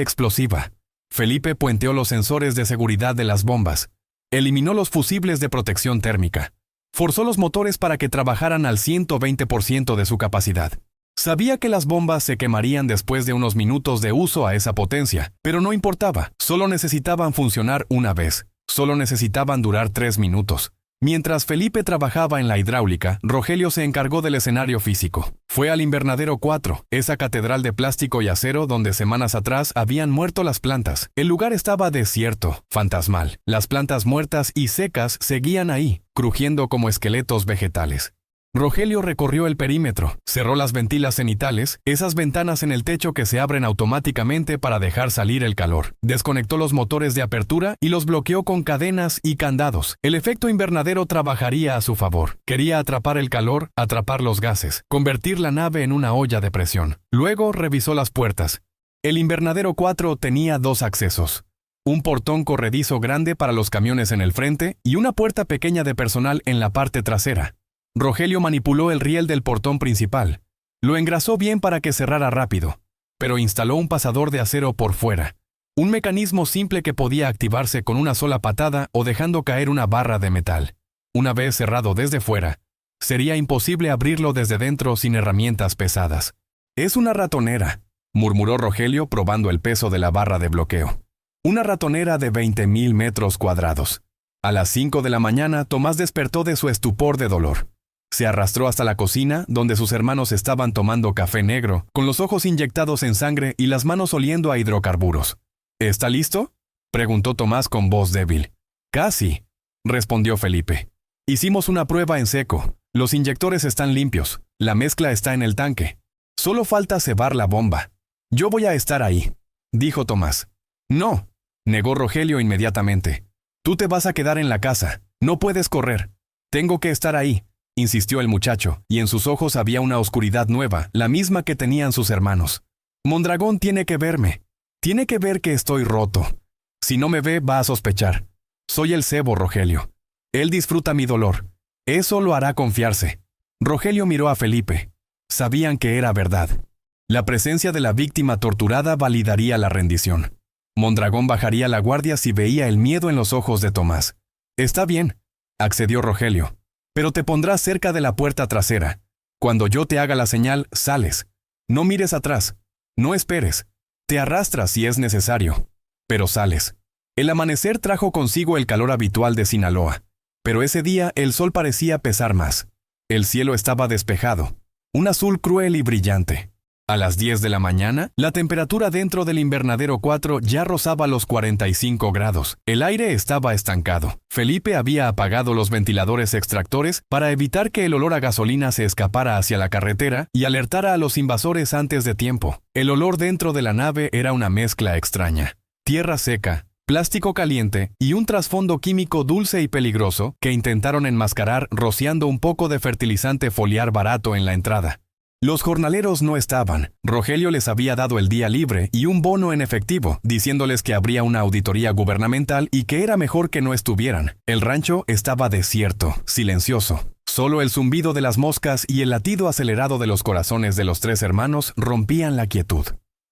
explosiva». Felipe puenteó los sensores de seguridad de las bombas. Eliminó los fusibles de protección térmica. Forzó los motores para que trabajaran al 120% de su capacidad. Sabía que las bombas se quemarían después de unos minutos de uso a esa potencia, pero no importaba, solo necesitaban funcionar una vez, solo necesitaban durar 3 minutos. Mientras Felipe trabajaba en la hidráulica, Rogelio se encargó del escenario físico. Fue al invernadero 4, esa catedral de plástico y acero donde semanas atrás habían muerto las plantas. El lugar estaba desierto, fantasmal. Las plantas muertas y secas seguían ahí, crujiendo como esqueletos vegetales. Rogelio recorrió el perímetro, cerró las ventilas cenitales, esas ventanas en el techo que se abren automáticamente para dejar salir el calor. Desconectó los motores de apertura y los bloqueó con cadenas y candados. El efecto invernadero trabajaría a su favor. Quería atrapar el calor, atrapar los gases, convertir la nave en una olla de presión. Luego revisó las puertas. El invernadero 4 tenía 2 accesos. Un portón corredizo grande para los camiones en el frente y una puerta pequeña de personal en la parte trasera. Rogelio manipuló el riel del portón principal. Lo engrasó bien para que cerrara rápido, pero instaló un pasador de acero por fuera. Un mecanismo simple que podía activarse con una sola patada o dejando caer una barra de metal. Una vez cerrado desde fuera, sería imposible abrirlo desde dentro sin herramientas pesadas. «Es una ratonera», murmuró Rogelio probando el peso de la barra de bloqueo. «Una ratonera de 20.000 metros cuadrados». A las 5 de la mañana, Tomás despertó de su estupor de dolor. Se arrastró hasta la cocina, donde sus hermanos estaban tomando café negro, con los ojos inyectados en sangre y las manos oliendo a hidrocarburos. «¿Está listo?», preguntó Tomás con voz débil. «Casi», respondió Felipe. «Hicimos una prueba en seco. Los inyectores están limpios. La mezcla está en el tanque. Solo falta cebar la bomba. Yo voy a estar ahí», dijo Tomás. «No», negó Rogelio inmediatamente. «Tú te vas a quedar en la casa. No puedes correr. Tengo que estar ahí», insistió el muchacho, y en sus ojos había una oscuridad nueva, la misma que tenían sus hermanos. «Mondragón tiene que verme. Tiene que ver que estoy roto. Si no me ve, va a sospechar. Soy el cebo, Rogelio. Él disfruta mi dolor. Eso lo hará confiarse». Rogelio miró a Felipe. Sabían que era verdad. La presencia de la víctima torturada validaría la rendición. Mondragón bajaría la guardia si veía el miedo en los ojos de Tomás. «Está bien», accedió Rogelio. «Pero te pondrás cerca de la puerta trasera. Cuando yo te haga la señal, sales. No mires atrás. No esperes. Te arrastras si es necesario. Pero sales». El amanecer trajo consigo el calor habitual de Sinaloa. Pero ese día el sol parecía pesar más. El cielo estaba despejado. Un azul cruel y brillante. A las 10 de la mañana, la temperatura dentro del invernadero 4 ya rozaba los 45 grados. El aire estaba estancado. Felipe había apagado los ventiladores extractores para evitar que el olor a gasolina se escapara hacia la carretera y alertara a los invasores antes de tiempo. El olor dentro de la nave era una mezcla extraña. Tierra seca, plástico caliente y un trasfondo químico dulce y peligroso que intentaron enmascarar rociando un poco de fertilizante foliar barato en la entrada. Los jornaleros no estaban. Rogelio les había dado el día libre y un bono en efectivo, diciéndoles que habría una auditoría gubernamental y que era mejor que no estuvieran. El rancho estaba desierto, silencioso. Solo el zumbido de las moscas y el latido acelerado de los corazones de los 3 hermanos rompían la quietud.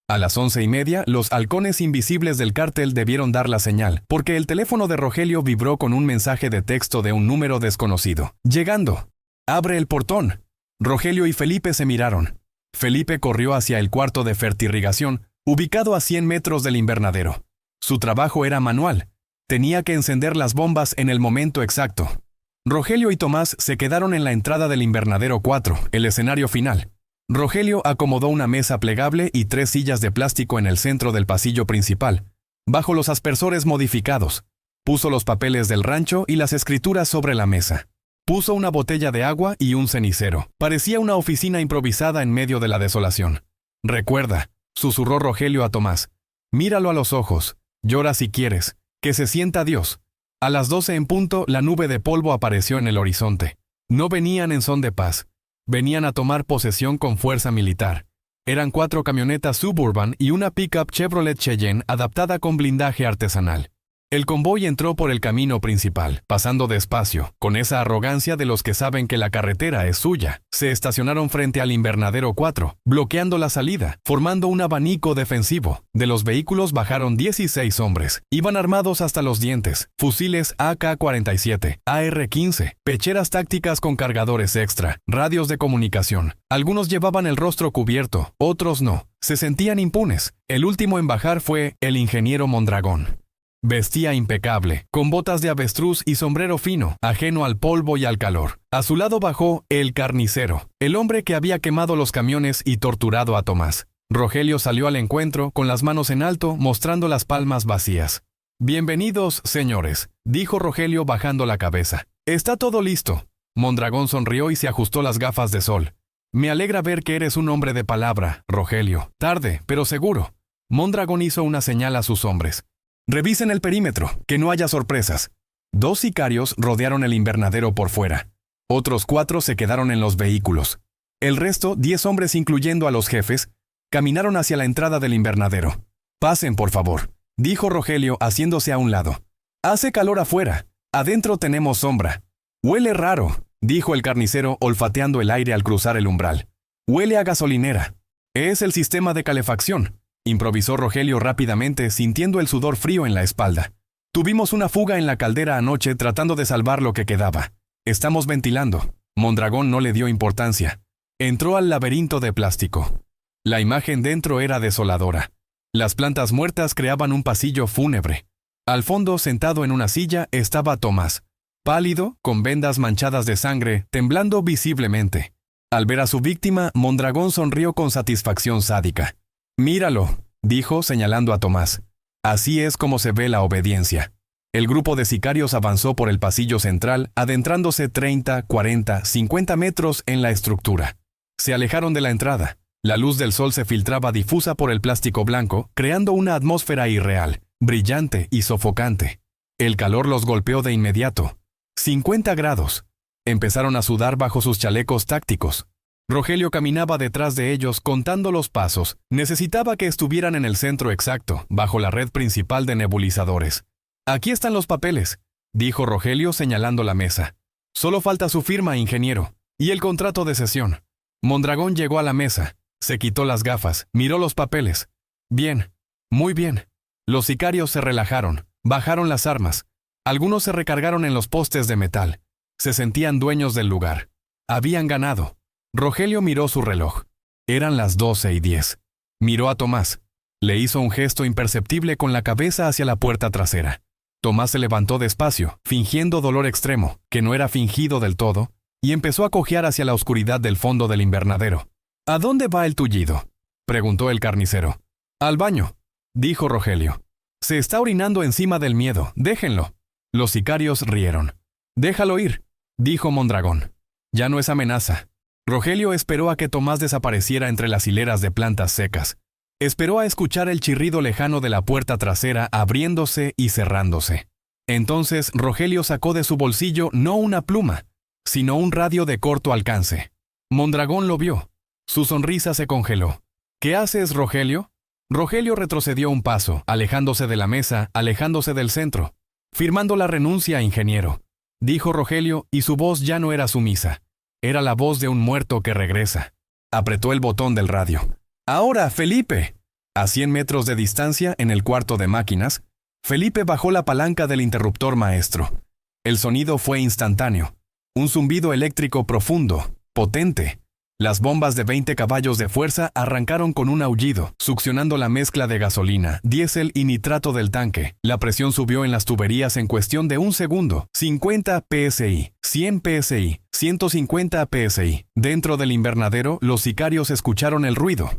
A las 11:30, los halcones invisibles del cártel debieron dar la señal, porque el teléfono de Rogelio vibró con un mensaje de texto de un número desconocido. «Llegando. Abre el portón». Rogelio y Felipe se miraron. Felipe corrió hacia el cuarto de fertirrigación, ubicado a 100 metros del invernadero. Su trabajo era manual. Tenía que encender las bombas en el momento exacto. Rogelio y Tomás se quedaron en la entrada del invernadero 4, el escenario final. Rogelio acomodó una mesa plegable y 3 sillas de plástico en el centro del pasillo principal, bajo los aspersores modificados. Puso los papeles del rancho y las escrituras sobre la mesa. Puso una botella de agua y un cenicero. Parecía una oficina improvisada en medio de la desolación. «Recuerda», susurró Rogelio a Tomás. «Míralo a los ojos. Llora si quieres. Que se sienta Dios». A las 12 en punto, la nube de polvo apareció en el horizonte. No venían en son de paz. Venían a tomar posesión con fuerza militar. Eran 4 camionetas Suburban y una pickup Chevrolet Cheyenne adaptada con blindaje artesanal. El convoy entró por el camino principal, pasando despacio, con esa arrogancia de los que saben que la carretera es suya. Se estacionaron frente al invernadero 4, bloqueando la salida, formando un abanico defensivo. De los vehículos bajaron 16 hombres. Iban armados hasta los dientes, fusiles AK-47, AR-15, pecheras tácticas con cargadores extra, radios de comunicación. Algunos llevaban el rostro cubierto, otros no. Se sentían impunes. El último en bajar fue el ingeniero Mondragón. Vestía impecable, con botas de avestruz y sombrero fino, ajeno al polvo y al calor. A su lado bajó el carnicero, el hombre que había quemado los camiones y torturado a Tomás. Rogelio salió al encuentro con las manos en alto, mostrando las palmas vacías. «Bienvenidos, señores», dijo Rogelio bajando la cabeza. «Está todo listo». Mondragón sonrió y se ajustó las gafas de sol. «Me alegra ver que eres un hombre de palabra, Rogelio. Tarde, pero seguro». Mondragón hizo una señal a sus hombres. «Revisen el perímetro, que no haya sorpresas». 2 sicarios rodearon el invernadero por fuera. Otros 4 se quedaron en los vehículos. El resto, 10 hombres incluyendo a los jefes, caminaron hacia la entrada del invernadero. «Pasen, por favor», dijo Rogelio haciéndose a un lado. «Hace calor afuera. Adentro tenemos sombra». «Huele raro», dijo el carnicero olfateando el aire al cruzar el umbral. «Huele a gasolinera». «Es el sistema de calefacción», improvisó Rogelio rápidamente, sintiendo el sudor frío en la espalda. «Tuvimos una fuga en la caldera anoche tratando de salvar lo que quedaba. Estamos ventilando». Mondragón no le dio importancia. Entró al laberinto de plástico. La imagen dentro era desoladora. Las plantas muertas creaban un pasillo fúnebre. Al fondo, sentado en una silla, estaba Tomás, pálido, con vendas manchadas de sangre, temblando visiblemente. Al ver a su víctima, Mondragón sonrió con satisfacción sádica. «Míralo», dijo señalando a Tomás. «Así es como se ve la obediencia». El grupo de sicarios avanzó por el pasillo central, adentrándose 30, 40, 50 metros en la estructura. Se alejaron de la entrada. La luz del sol se filtraba difusa por el plástico blanco, creando una atmósfera irreal, brillante y sofocante. El calor los golpeó de inmediato. 50 grados. Empezaron a sudar bajo sus chalecos tácticos. Rogelio caminaba detrás de ellos contando los pasos. Necesitaba que estuvieran en el centro exacto, bajo la red principal de nebulizadores. «Aquí están los papeles», dijo Rogelio señalando la mesa. «Solo falta su firma, ingeniero, y el contrato de cesión». Mondragón llegó a la mesa, se quitó las gafas, miró los papeles. «Bien, muy bien». Los sicarios se relajaron, bajaron las armas. Algunos se recargaron en los postes de metal. Se sentían dueños del lugar. Habían ganado. Rogelio miró su reloj. Eran las 12:10. Miró a Tomás. Le hizo un gesto imperceptible con la cabeza hacia la puerta trasera. Tomás se levantó despacio, fingiendo dolor extremo, que no era fingido del todo, y empezó a cojear hacia la oscuridad del fondo del invernadero. «¿A dónde va el tullido?», preguntó el carnicero. «Al baño», dijo Rogelio. «Se está orinando encima del miedo, déjenlo». Los sicarios rieron. «Déjalo ir», dijo Mondragón. «Ya no es amenaza». Rogelio esperó a que Tomás desapareciera entre las hileras de plantas secas. Esperó a escuchar el chirrido lejano de la puerta trasera abriéndose y cerrándose. Entonces Rogelio sacó de su bolsillo no una pluma, sino un radio de corto alcance. Mondragón lo vio. Su sonrisa se congeló. «¿Qué haces, Rogelio?». Rogelio retrocedió un paso, alejándose de la mesa, alejándose del centro. «Firmando la renuncia, ingeniero», dijo Rogelio, y su voz ya no era sumisa. Era la voz de un muerto que regresa. Apretó el botón del radio. «Ahora, Felipe». A 100 metros de distancia, en el cuarto de máquinas, Felipe bajó la palanca del interruptor maestro. El sonido fue instantáneo. Un zumbido eléctrico profundo, potente. Las bombas de 20 caballos de fuerza arrancaron con un aullido, succionando la mezcla de gasolina, diésel y nitrato del tanque. La presión subió en las tuberías en cuestión de un segundo. 50 psi, 100 psi, 150 psi. Dentro del invernadero, los sicarios escucharon el ruido.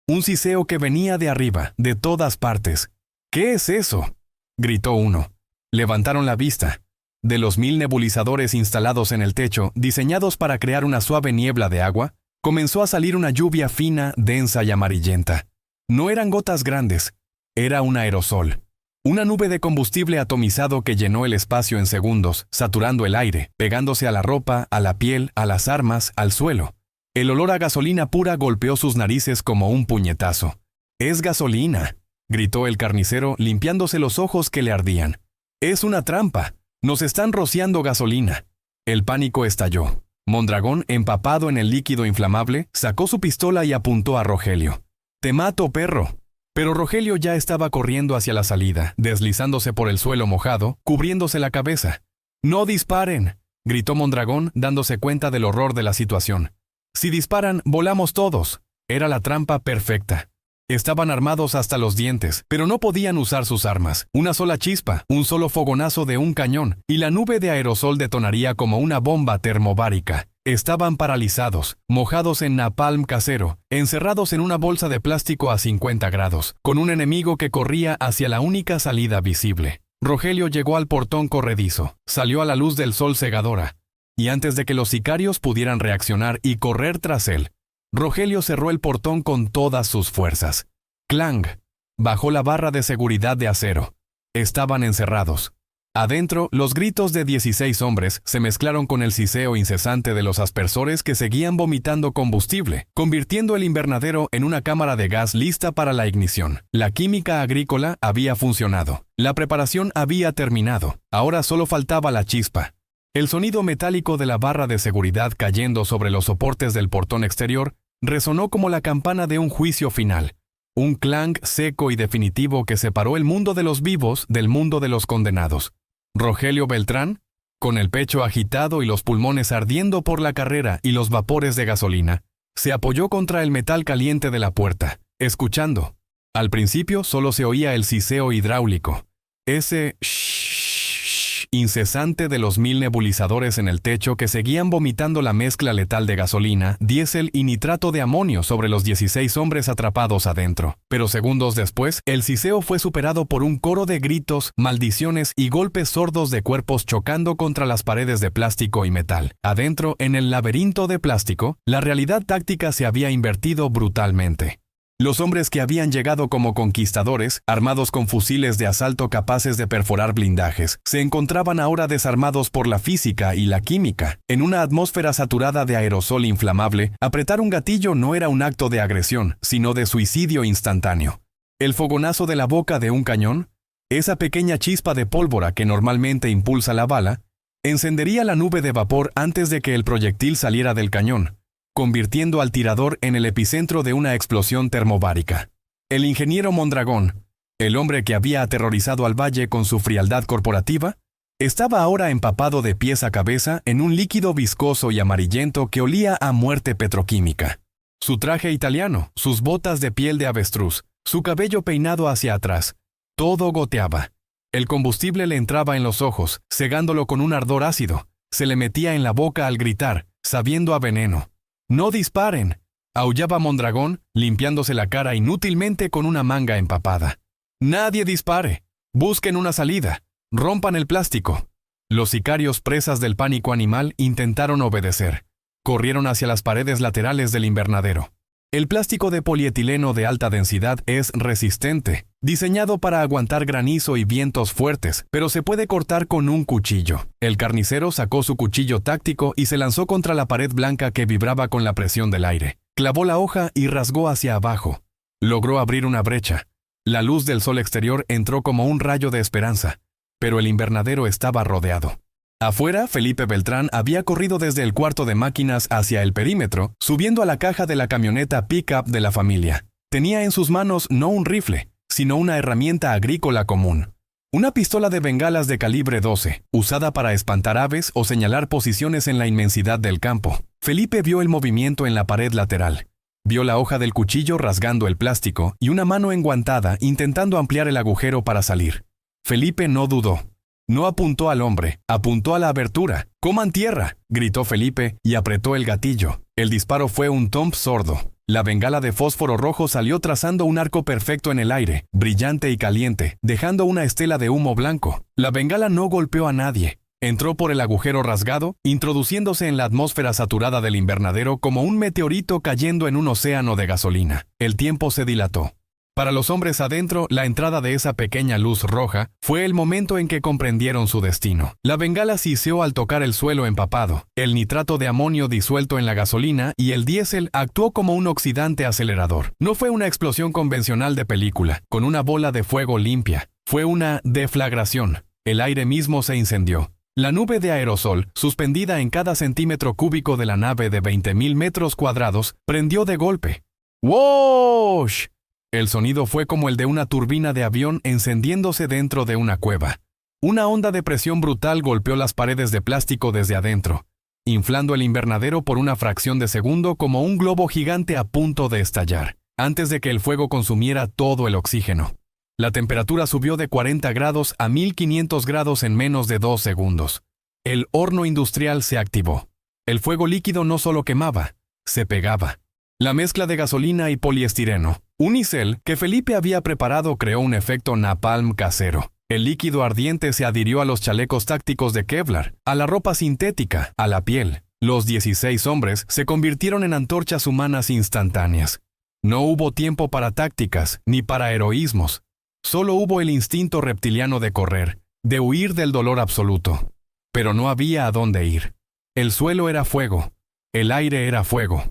Un siseo que venía de arriba, de todas partes. ¿Qué es eso?, gritó uno. Levantaron la vista. De los 1000 nebulizadores instalados en el techo, diseñados para crear una suave niebla de agua, comenzó a salir una lluvia fina, densa y amarillenta. No eran gotas grandes, era un aerosol. Una nube de combustible atomizado que llenó el espacio en segundos, saturando el aire, pegándose a la ropa, a la piel, a las armas, al suelo. El olor a gasolina pura golpeó sus narices como un puñetazo. «¡Es gasolina!», gritó el carnicero, limpiándose los ojos que le ardían. «¡Es una trampa! Nos están rociando gasolina». El pánico estalló. Mondragón, empapado en el líquido inflamable, sacó su pistola y apuntó a Rogelio. «¡Te mato, perro!». Pero Rogelio ya estaba corriendo hacia la salida, deslizándose por el suelo mojado, cubriéndose la cabeza. «¡No disparen!», gritó Mondragón, dándose cuenta del horror de la situación. «Si disparan, volamos todos». Era la trampa perfecta. Estaban armados hasta los dientes, pero no podían usar sus armas. Una sola chispa, un solo fogonazo de un cañón, y la nube de aerosol detonaría como una bomba termobárica. Estaban paralizados, mojados en napalm casero, encerrados en una bolsa de plástico a 50 grados, con un enemigo que corría hacia la única salida visible. Rogelio llegó al portón corredizo, salió a la luz del sol cegadora, y antes de que los sicarios pudieran reaccionar y correr tras él, Rogelio cerró el portón con todas sus fuerzas. ¡Clang! Bajó la barra de seguridad de acero. Estaban encerrados. Adentro, los gritos de 16 hombres se mezclaron con el siseo incesante de los aspersores que seguían vomitando combustible, convirtiendo el invernadero en una cámara de gas lista para la ignición. La química agrícola había funcionado. La preparación había terminado. Ahora solo faltaba la chispa. El sonido metálico de la barra de seguridad cayendo sobre los soportes del portón exterior resonó como la campana de un juicio final. Un clang seco y definitivo que separó el mundo de los vivos del mundo de los condenados. Rogelio Beltrán, con el pecho agitado y los pulmones ardiendo por la carrera y los vapores de gasolina, se apoyó contra el metal caliente de la puerta, escuchando. Al principio solo se oía el siseo hidráulico, ese shhh incesante de los 1000 nebulizadores en el techo que seguían vomitando la mezcla letal de gasolina, diésel y nitrato de amonio sobre los 16 hombres atrapados adentro. Pero segundos después, el siseo fue superado por un coro de gritos, maldiciones y golpes sordos de cuerpos chocando contra las paredes de plástico y metal. Adentro, en el laberinto de plástico, la realidad táctica se había invertido brutalmente. Los hombres que habían llegado como conquistadores, armados con fusiles de asalto capaces de perforar blindajes, se encontraban ahora desarmados por la física y la química. En una atmósfera saturada de aerosol inflamable, apretar un gatillo no era un acto de agresión, sino de suicidio instantáneo. El fogonazo de la boca de un cañón, esa pequeña chispa de pólvora que normalmente impulsa la bala, encendería la nube de vapor antes de que el proyectil saliera del cañón, convirtiendo al tirador en el epicentro de una explosión termobárica. El ingeniero Mondragón, el hombre que había aterrorizado al valle con su frialdad corporativa, estaba ahora empapado de pies a cabeza en un líquido viscoso y amarillento que olía a muerte petroquímica. Su traje italiano, sus botas de piel de avestruz, su cabello peinado hacia atrás, todo goteaba. El combustible le entraba en los ojos, cegándolo con un ardor ácido. Se le metía en la boca al gritar, sabiendo a veneno. «¡No disparen!», aullaba Mondragón, limpiándose la cara inútilmente con una manga empapada. «¡Nadie dispare! Busquen una salida. Rompan el plástico». Los sicarios, presas del pánico animal, intentaron obedecer. Corrieron hacia las paredes laterales del invernadero. El plástico de polietileno de alta densidad es resistente, diseñado para aguantar granizo y vientos fuertes, pero se puede cortar con un cuchillo. El carnicero sacó su cuchillo táctico y se lanzó contra la pared blanca que vibraba con la presión del aire. Clavó la hoja y rasgó hacia abajo. Logró abrir una brecha. La luz del sol exterior entró como un rayo de esperanza, pero el invernadero estaba rodeado. Afuera, Felipe Beltrán había corrido desde el cuarto de máquinas hacia el perímetro, subiendo a la caja de la camioneta pick-up de la familia. Tenía en sus manos no un rifle, sino una herramienta agrícola común. Una pistola de bengalas de calibre 12, usada para espantar aves o señalar posiciones en la inmensidad del campo. Felipe vio el movimiento en la pared lateral. Vio la hoja del cuchillo rasgando el plástico y una mano enguantada intentando ampliar el agujero para salir. Felipe no dudó. No apuntó al hombre, apuntó a la abertura. «¡Coman tierra!», gritó Felipe y apretó el gatillo. El disparo fue un tomp sordo. La bengala de fósforo rojo salió trazando un arco perfecto en el aire, brillante y caliente, dejando una estela de humo blanco. La bengala no golpeó a nadie. Entró por el agujero rasgado, introduciéndose en la atmósfera saturada del invernadero como un meteorito cayendo en un océano de gasolina. El tiempo se dilató. Para los hombres adentro, la entrada de esa pequeña luz roja fue el momento en que comprendieron su destino. La bengala siseó al tocar el suelo empapado. El nitrato de amonio disuelto en la gasolina y el diésel actuó como un oxidante acelerador. No fue una explosión convencional de película, con una bola de fuego limpia. Fue una deflagración. El aire mismo se incendió. La nube de aerosol, suspendida en cada centímetro cúbico de la nave de 20.000 metros cuadrados, prendió de golpe. ¡Woosh! El sonido fue como el de una turbina de avión encendiéndose dentro de una cueva. Una onda de presión brutal golpeó las paredes de plástico desde adentro, inflando el invernadero por una fracción de segundo como un globo gigante a punto de estallar, antes de que el fuego consumiera todo el oxígeno. La temperatura subió de 40 grados a 1500 grados en menos de 2 segundos. El horno industrial se activó. El fuego líquido no solo quemaba, se pegaba. La mezcla de gasolina y poliestireno, unicel, que Felipe había preparado creó un efecto napalm casero. El líquido ardiente se adhirió a los chalecos tácticos de Kevlar, a la ropa sintética, a la piel. Los 16 hombres se convirtieron en antorchas humanas instantáneas. No hubo tiempo para tácticas, ni para heroísmos. Solo hubo el instinto reptiliano de correr, de huir del dolor absoluto. Pero no había a dónde ir. El suelo era fuego. El aire era fuego.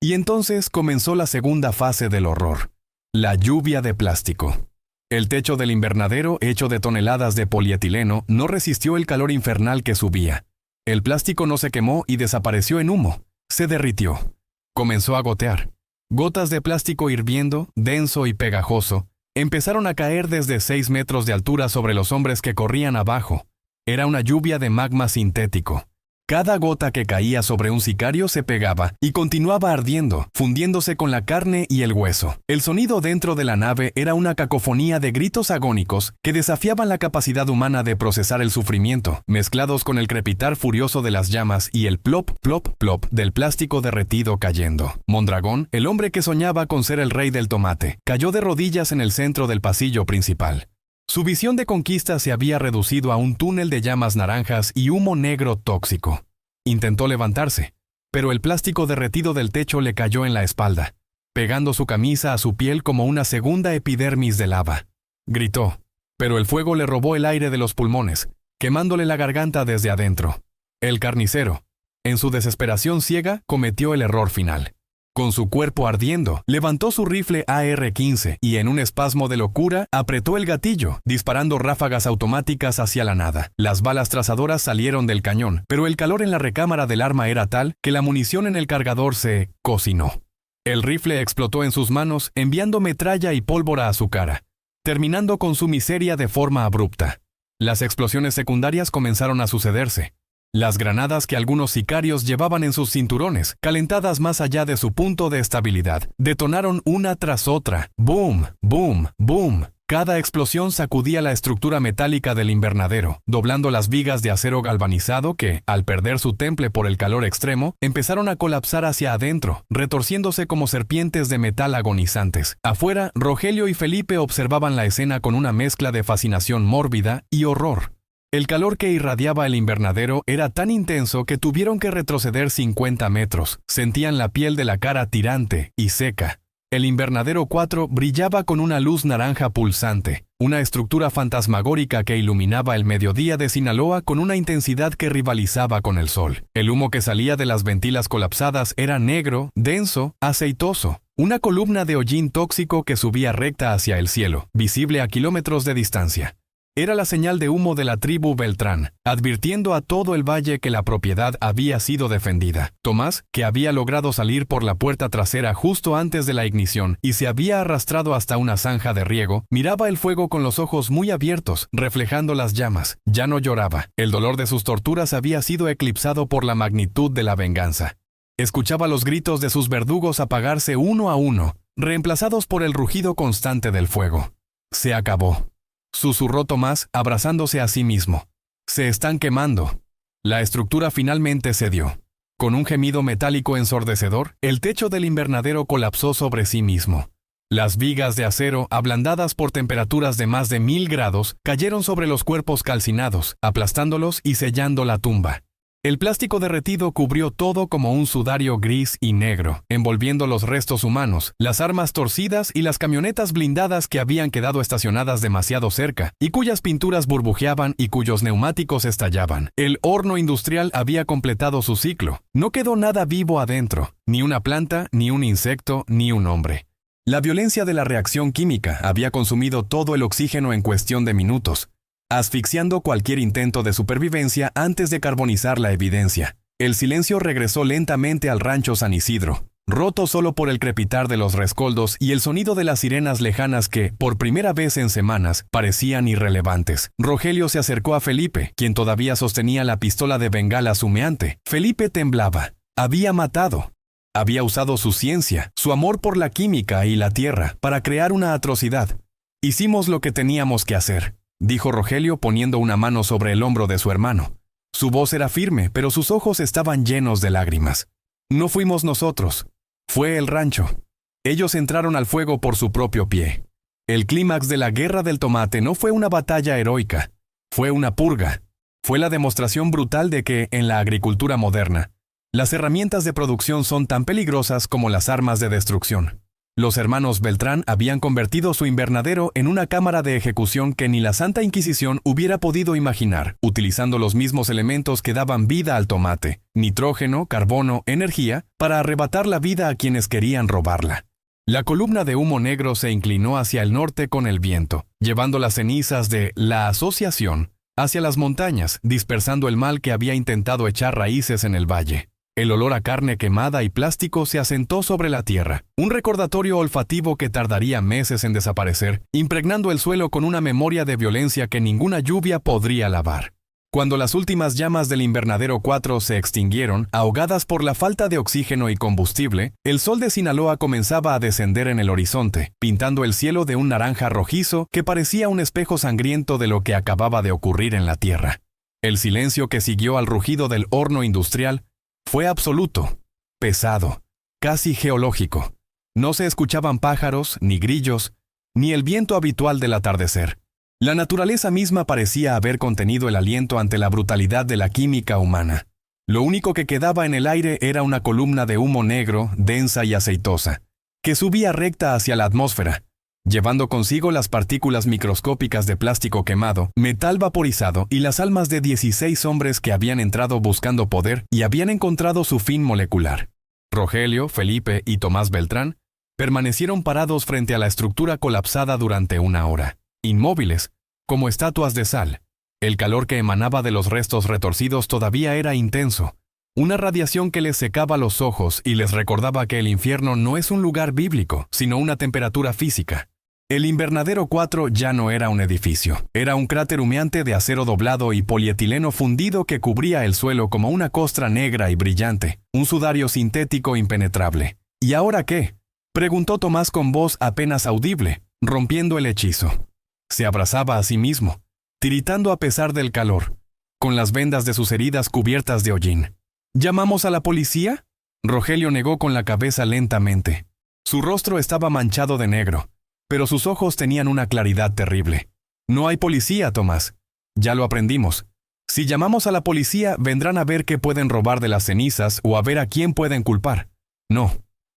Y entonces comenzó la segunda fase del horror. La lluvia de plástico. El techo del invernadero, hecho de toneladas de polietileno, no resistió el calor infernal que subía. El plástico no se quemó y desapareció en humo. Se derritió. Comenzó a gotear. Gotas de plástico hirviendo, denso y pegajoso, empezaron a caer desde 6 metros de altura sobre los hombres que corrían abajo. Era una lluvia de magma sintético. Cada gota que caía sobre un sicario se pegaba y continuaba ardiendo, fundiéndose con la carne y el hueso. El sonido dentro de la nave era una cacofonía de gritos agónicos que desafiaban la capacidad humana de procesar el sufrimiento, mezclados con el crepitar furioso de las llamas y el plop, plop, plop del plástico derretido cayendo. Mondragón, el hombre que soñaba con ser el rey del tomate, cayó de rodillas en el centro del pasillo principal. Su visión de conquista se había reducido a un túnel de llamas naranjas y humo negro tóxico. Intentó levantarse, pero el plástico derretido del techo le cayó en la espalda, pegando su camisa a su piel como una segunda epidermis de lava. Gritó, pero el fuego le robó el aire de los pulmones, quemándole la garganta desde adentro. El carnicero, en su desesperación ciega, cometió el error final. Con su cuerpo ardiendo, levantó su rifle AR-15 y en un espasmo de locura apretó el gatillo, disparando ráfagas automáticas hacia la nada. Las balas trazadoras salieron del cañón, pero el calor en la recámara del arma era tal que la munición en el cargador se cocinó. El rifle explotó en sus manos, enviando metralla y pólvora a su cara, terminando con su miseria de forma abrupta. Las explosiones secundarias comenzaron a sucederse. Las granadas que algunos sicarios llevaban en sus cinturones, calentadas más allá de su punto de estabilidad, detonaron una tras otra. ¡Boom! ¡Boom! ¡Boom! Cada explosión sacudía la estructura metálica del invernadero, doblando las vigas de acero galvanizado que, al perder su temple por el calor extremo, empezaron a colapsar hacia adentro, retorciéndose como serpientes de metal agonizantes. Afuera, Rogelio y Felipe observaban la escena con una mezcla de fascinación mórbida y horror. El calor que irradiaba el invernadero era tan intenso que tuvieron que retroceder 50 metros. Sentían la piel de la cara tirante y seca. El invernadero 4 brillaba con una luz naranja pulsante, una estructura fantasmagórica que iluminaba el mediodía de Sinaloa con una intensidad que rivalizaba con el sol. El humo que salía de las ventilas colapsadas era negro, denso, aceitoso. Una columna de hollín tóxico que subía recta hacia el cielo, visible a kilómetros de distancia. Era la señal de humo de la tribu Beltrán, advirtiendo a todo el valle que la propiedad había sido defendida. Tomás, que había logrado salir por la puerta trasera justo antes de la ignición y se había arrastrado hasta una zanja de riego, miraba el fuego con los ojos muy abiertos, reflejando las llamas. Ya no lloraba. El dolor de sus torturas había sido eclipsado por la magnitud de la venganza. Escuchaba los gritos de sus verdugos apagarse uno a uno, reemplazados por el rugido constante del fuego. «Se acabó», susurró Tomás, abrazándose a sí mismo. «Se están quemando». La estructura finalmente cedió. Con un gemido metálico ensordecedor, el techo del invernadero colapsó sobre sí mismo. Las vigas de acero, ablandadas por temperaturas de más de 1000 grados, cayeron sobre los cuerpos calcinados, aplastándolos y sellando la tumba. El plástico derretido cubrió todo como un sudario gris y negro, envolviendo los restos humanos, las armas torcidas y las camionetas blindadas que habían quedado estacionadas demasiado cerca, y cuyas pinturas burbujeaban y cuyos neumáticos estallaban. El horno industrial había completado su ciclo. No quedó nada vivo adentro, ni una planta, ni un insecto, ni un hombre. La violencia de la reacción química había consumido todo el oxígeno en cuestión de minutos, asfixiando cualquier intento de supervivencia antes de carbonizar la evidencia. El silencio regresó lentamente al rancho San Isidro, roto solo por el crepitar de los rescoldos y el sonido de las sirenas lejanas que, por primera vez en semanas, parecían irrelevantes. Rogelio se acercó a Felipe, quien todavía sostenía la pistola de bengala humeante. Felipe temblaba. Había matado. Había usado su ciencia, su amor por la química y la tierra, para crear una atrocidad. «Hicimos lo que teníamos que hacer», dijo Rogelio poniendo una mano sobre el hombro de su hermano. Su voz era firme, pero sus ojos estaban llenos de lágrimas. «No fuimos nosotros. Fue el rancho. Ellos entraron al fuego por su propio pie. El clímax de la guerra del tomate no fue una batalla heroica. Fue una purga. Fue la demostración brutal de que, en la agricultura moderna, las herramientas de producción son tan peligrosas como las armas de destrucción. Los hermanos Beltrán habían convertido su invernadero en una cámara de ejecución que ni la Santa Inquisición hubiera podido imaginar, utilizando los mismos elementos que daban vida al tomate, nitrógeno, carbono, energía, para arrebatar la vida a quienes querían robarla. La columna de humo negro se inclinó hacia el norte con el viento, llevando las cenizas de la asociación hacia las montañas, dispersando el mal que había intentado echar raíces en el valle. El olor a carne quemada y plástico se asentó sobre la tierra, un recordatorio olfativo que tardaría meses en desaparecer, impregnando el suelo con una memoria de violencia que ninguna lluvia podría lavar. Cuando las últimas llamas del invernadero 4 se extinguieron, ahogadas por la falta de oxígeno y combustible, el sol de Sinaloa comenzaba a descender en el horizonte, pintando el cielo de un naranja rojizo que parecía un espejo sangriento de lo que acababa de ocurrir en la tierra. El silencio que siguió al rugido del horno industrial fue absoluto, pesado, casi geológico. No se escuchaban pájaros, ni grillos, ni el viento habitual del atardecer. La naturaleza misma parecía haber contenido el aliento ante la brutalidad de la química humana. Lo único que quedaba en el aire era una columna de humo negro, densa y aceitosa, que subía recta hacia la atmósfera, llevando consigo las partículas microscópicas de plástico quemado, metal vaporizado y las almas de 16 hombres que habían entrado buscando poder y habían encontrado su fin molecular. Rogelio, Felipe y Tomás Beltrán permanecieron parados frente a la estructura colapsada durante una hora, inmóviles, como estatuas de sal. El calor que emanaba de los restos retorcidos todavía era intenso, una radiación que les secaba los ojos y les recordaba que el infierno no es un lugar bíblico, sino una temperatura física. El invernadero 4 ya no era un edificio, era un cráter humeante de acero doblado y polietileno fundido que cubría el suelo como una costra negra y brillante, un sudario sintético impenetrable. ¿Y ahora qué?, preguntó Tomás con voz apenas audible, rompiendo el hechizo. Se abrazaba a sí mismo, tiritando a pesar del calor, con las vendas de sus heridas cubiertas de hollín. ¿Llamamos a la policía?, Rogelio negó con la cabeza lentamente. Su rostro estaba manchado de negro, pero sus ojos tenían una claridad terrible. «No hay policía, Tomás. Ya lo aprendimos. Si llamamos a la policía, vendrán a ver qué pueden robar de las cenizas o a ver a quién pueden culpar. No.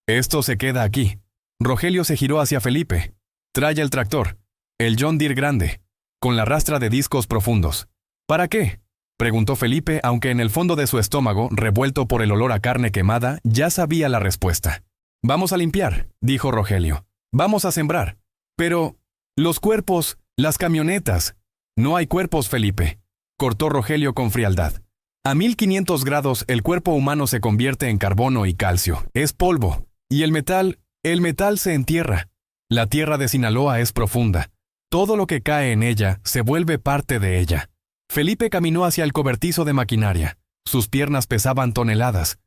Esto se queda aquí». Rogelio se giró hacia Felipe. «Trae el tractor. El John Deere grande, con la rastra de discos profundos». «¿Para qué?», preguntó Felipe, aunque en el fondo de su estómago, revuelto por el olor a carne quemada, ya sabía la respuesta. «Vamos a limpiar», dijo Rogelio. «Vamos a sembrar». «Pero, los cuerpos, las camionetas». «No hay cuerpos, Felipe», cortó Rogelio con frialdad. «A 1500 grados el cuerpo humano se convierte en carbono y calcio. Es polvo. Y el metal se entierra. La tierra de Sinaloa es profunda. Todo lo que cae en ella se vuelve parte de ella». Felipe caminó hacia el cobertizo de maquinaria. Sus piernas pesaban toneladas.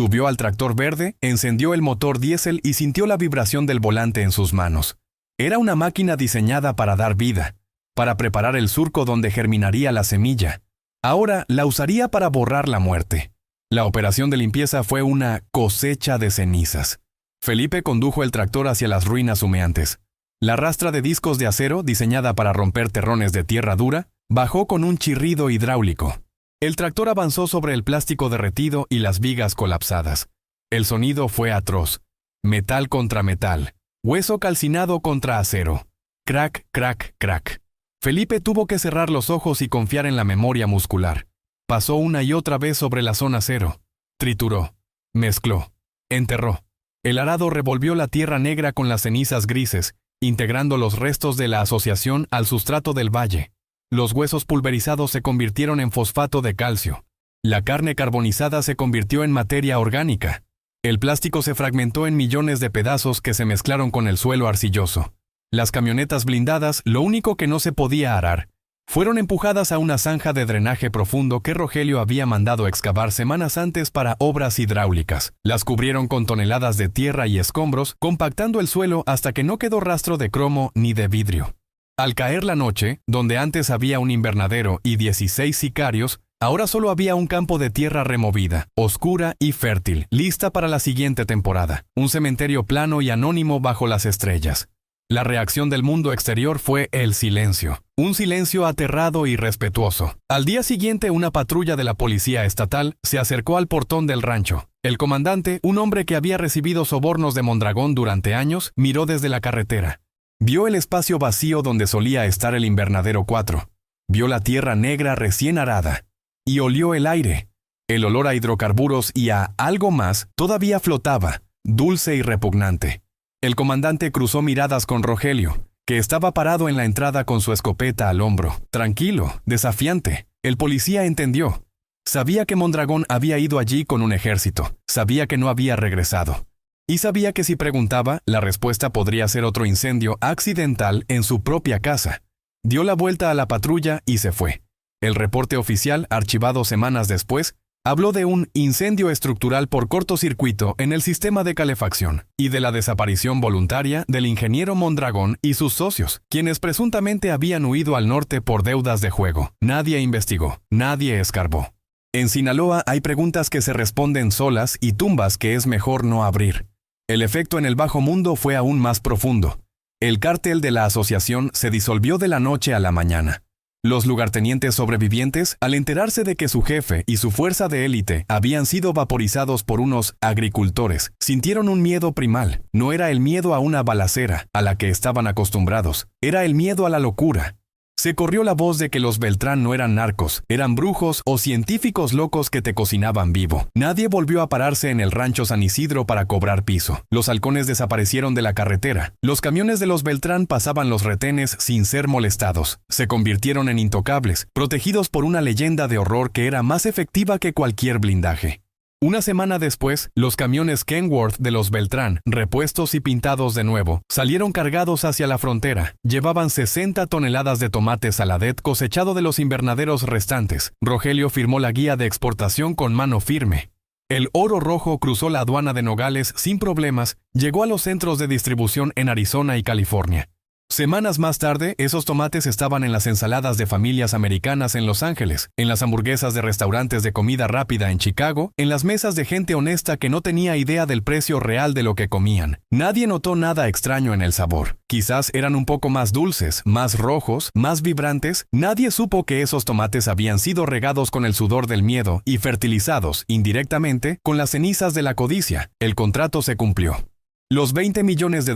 Subió al tractor verde, encendió el motor diésel y sintió la vibración del volante en sus manos. Era una máquina diseñada para dar vida, para preparar el surco donde germinaría la semilla. Ahora la usaría para borrar la muerte. La operación de limpieza fue una cosecha de cenizas. Felipe condujo el tractor hacia las ruinas humeantes. La rastra de discos de acero, diseñada para romper terrones de tierra dura, bajó con un chirrido hidráulico. El tractor avanzó sobre el plástico derretido y las vigas colapsadas. El sonido fue atroz. Metal contra metal. Hueso calcinado contra acero. Crack, crack, crack. Felipe tuvo que cerrar los ojos y confiar en la memoria muscular. Pasó una y otra vez sobre la zona cero. Trituró. Mezcló. Enterró. El arado revolvió la tierra negra con las cenizas grises, integrando los restos de la asociación al sustrato del valle. Los huesos pulverizados se convirtieron en fosfato de calcio. La carne carbonizada se convirtió en materia orgánica. El plástico se fragmentó en millones de pedazos que se mezclaron con el suelo arcilloso. Las camionetas blindadas, lo único que no se podía arar, fueron empujadas a una zanja de drenaje profundo que Rogelio había mandado excavar semanas antes para obras hidráulicas. Las cubrieron con toneladas de tierra y escombros, compactando el suelo hasta que no quedó rastro de cromo ni de vidrio. Al caer la noche, donde antes había un invernadero y 16 sicarios, ahora solo había un campo de tierra removida, oscura y fértil, lista para la siguiente temporada. Un cementerio plano y anónimo bajo las estrellas. La reacción del mundo exterior fue el silencio. Un silencio aterrado y respetuoso. Al día siguiente, una patrulla de la policía estatal se acercó al portón del rancho. El comandante, un hombre que había recibido sobornos de Mondragón durante años, miró desde la carretera. Vio el espacio vacío donde solía estar el invernadero 4. Vio la tierra negra recién arada. Y olió el aire. El olor a hidrocarburos y a algo más todavía flotaba, dulce y repugnante. El comandante cruzó miradas con Rogelio, que estaba parado en la entrada con su escopeta al hombro. Tranquilo, desafiante. El policía entendió. Sabía que Mondragón había ido allí con un ejército. Sabía que no había regresado. Y sabía que si preguntaba, la respuesta podría ser otro incendio accidental en su propia casa. Dio la vuelta a la patrulla y se fue. El reporte oficial, archivado semanas después, habló de un incendio estructural por cortocircuito en el sistema de calefacción y de la desaparición voluntaria del ingeniero Mondragón y sus socios, quienes presuntamente habían huido al norte por deudas de juego. Nadie investigó, nadie escarbó. En Sinaloa hay preguntas que se responden solas y tumbas que es mejor no abrir. El efecto en el bajo mundo fue aún más profundo. El cártel de la asociación se disolvió de la noche a la mañana. Los lugartenientes sobrevivientes, al enterarse de que su jefe y su fuerza de élite habían sido vaporizados por unos agricultores, sintieron un miedo primal. No era el miedo a una balacera, a la que estaban acostumbrados, era el miedo a la locura. Se corrió la voz de que los Beltrán no eran narcos, eran brujos o científicos locos que te cocinaban vivo. Nadie volvió a pararse en el rancho San Isidro para cobrar piso. Los halcones desaparecieron de la carretera. Los camiones de los Beltrán pasaban los retenes sin ser molestados. Se convirtieron en intocables, protegidos por una leyenda de horror que era más efectiva que cualquier blindaje. Una semana después, los camiones Kenworth de los Beltrán, repuestos y pintados de nuevo, salieron cargados hacia la frontera. Llevaban 60 toneladas de tomate saladet cosechado de los invernaderos restantes. Rogelio firmó la guía de exportación con mano firme. El oro rojo cruzó la aduana de Nogales sin problemas, llegó a los centros de distribución en Arizona y California. Semanas más tarde, esos tomates estaban en las ensaladas de familias americanas en Los Ángeles, en las hamburguesas de restaurantes de comida rápida en Chicago, en las mesas de gente honesta que no tenía idea del precio real de lo que comían. Nadie notó nada extraño en el sabor. Quizás eran un poco más dulces, más rojos, más vibrantes. Nadie supo que esos tomates habían sido regados con el sudor del miedo y fertilizados, indirectamente, con las cenizas de la codicia. El contrato se cumplió. Los $20 millones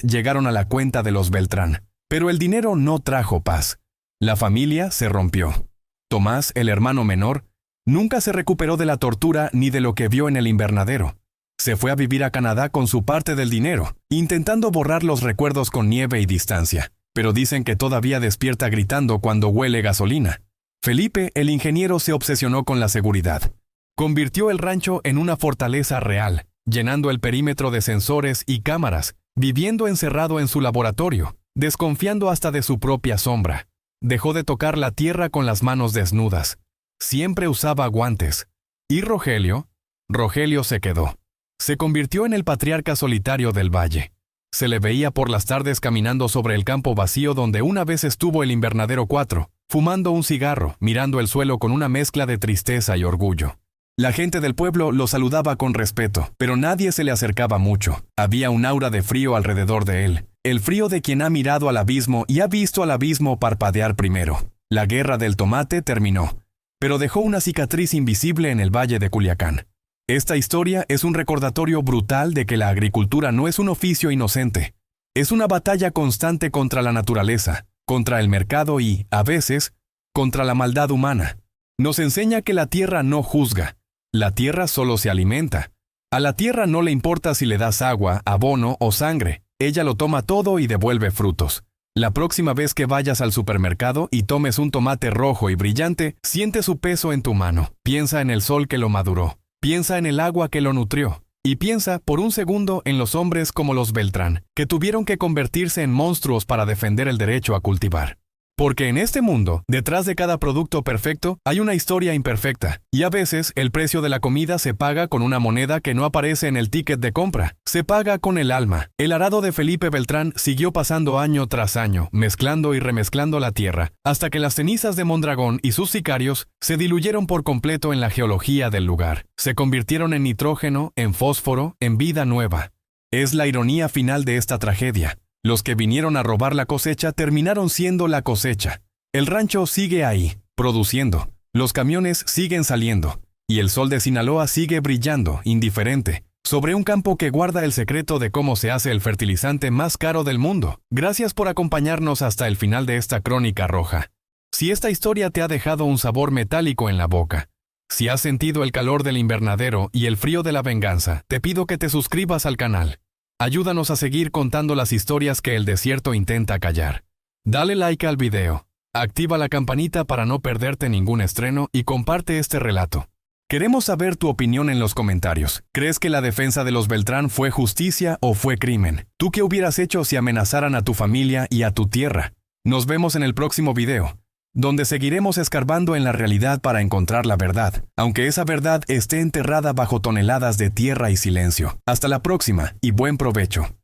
llegaron a la cuenta de los Beltrán, pero el dinero no trajo paz. La familia se rompió. Tomás, el hermano menor, nunca se recuperó de la tortura ni de lo que vio en el invernadero. Se fue a vivir a Canadá con su parte del dinero, intentando borrar los recuerdos con nieve y distancia, pero dicen que todavía despierta gritando cuando huele gasolina. Felipe, el ingeniero, se obsesionó con la seguridad. Convirtió el rancho en una fortaleza real, llenando el perímetro de sensores y cámaras, viviendo encerrado en su laboratorio, desconfiando hasta de su propia sombra. Dejó de tocar la tierra con las manos desnudas. Siempre usaba guantes. ¿Y Rogelio? Rogelio se quedó. Se convirtió en el patriarca solitario del valle. Se le veía por las tardes caminando sobre el campo vacío donde una vez estuvo el invernadero 4, fumando un cigarro, mirando el suelo con una mezcla de tristeza y orgullo. La gente del pueblo lo saludaba con respeto, pero nadie se le acercaba mucho. Había un aura de frío alrededor de él, el frío de quien ha mirado al abismo y ha visto al abismo parpadear primero. La guerra del tomate terminó, pero dejó una cicatriz invisible en el valle de Culiacán. Esta historia es un recordatorio brutal de que la agricultura no es un oficio inocente. Es una batalla constante contra la naturaleza, contra el mercado y, a veces, contra la maldad humana. Nos enseña que la tierra no juzga. La tierra solo se alimenta. A la tierra no le importa si le das agua, abono o sangre. Ella lo toma todo y devuelve frutos. La próxima vez que vayas al supermercado y tomes un tomate rojo y brillante, siente su peso en tu mano. Piensa en el sol que lo maduró. Piensa en el agua que lo nutrió. Y piensa por un segundo en los hombres como los Beltrán, que tuvieron que convertirse en monstruos para defender el derecho a cultivar. Porque en este mundo, detrás de cada producto perfecto, hay una historia imperfecta. Y a veces, el precio de la comida se paga con una moneda que no aparece en el ticket de compra. Se paga con el alma. El arado de Felipe Beltrán siguió pasando año tras año, mezclando y remezclando la tierra, hasta que las cenizas de Mondragón y sus sicarios se diluyeron por completo en la geología del lugar. Se convirtieron en nitrógeno, en fósforo, en vida nueva. Es la ironía final de esta tragedia. Los que vinieron a robar la cosecha terminaron siendo la cosecha. El rancho sigue ahí, produciendo. Los camiones siguen saliendo. Y el sol de Sinaloa sigue brillando, indiferente, sobre un campo que guarda el secreto de cómo se hace el fertilizante más caro del mundo. Gracias por acompañarnos hasta el final de esta crónica roja. Si esta historia te ha dejado un sabor metálico en la boca, si has sentido el calor del invernadero y el frío de la venganza, te pido que te suscribas al canal. Ayúdanos a seguir contando las historias que el desierto intenta callar. Dale like al video, activa la campanita para no perderte ningún estreno y comparte este relato. Queremos saber tu opinión en los comentarios. ¿Crees que la defensa de los Beltrán fue justicia o fue crimen? ¿Tú qué hubieras hecho si amenazaran a tu familia y a tu tierra? Nos vemos en el próximo video, donde seguiremos escarbando en la realidad para encontrar la verdad, aunque esa verdad esté enterrada bajo toneladas de tierra y silencio. Hasta la próxima y buen provecho.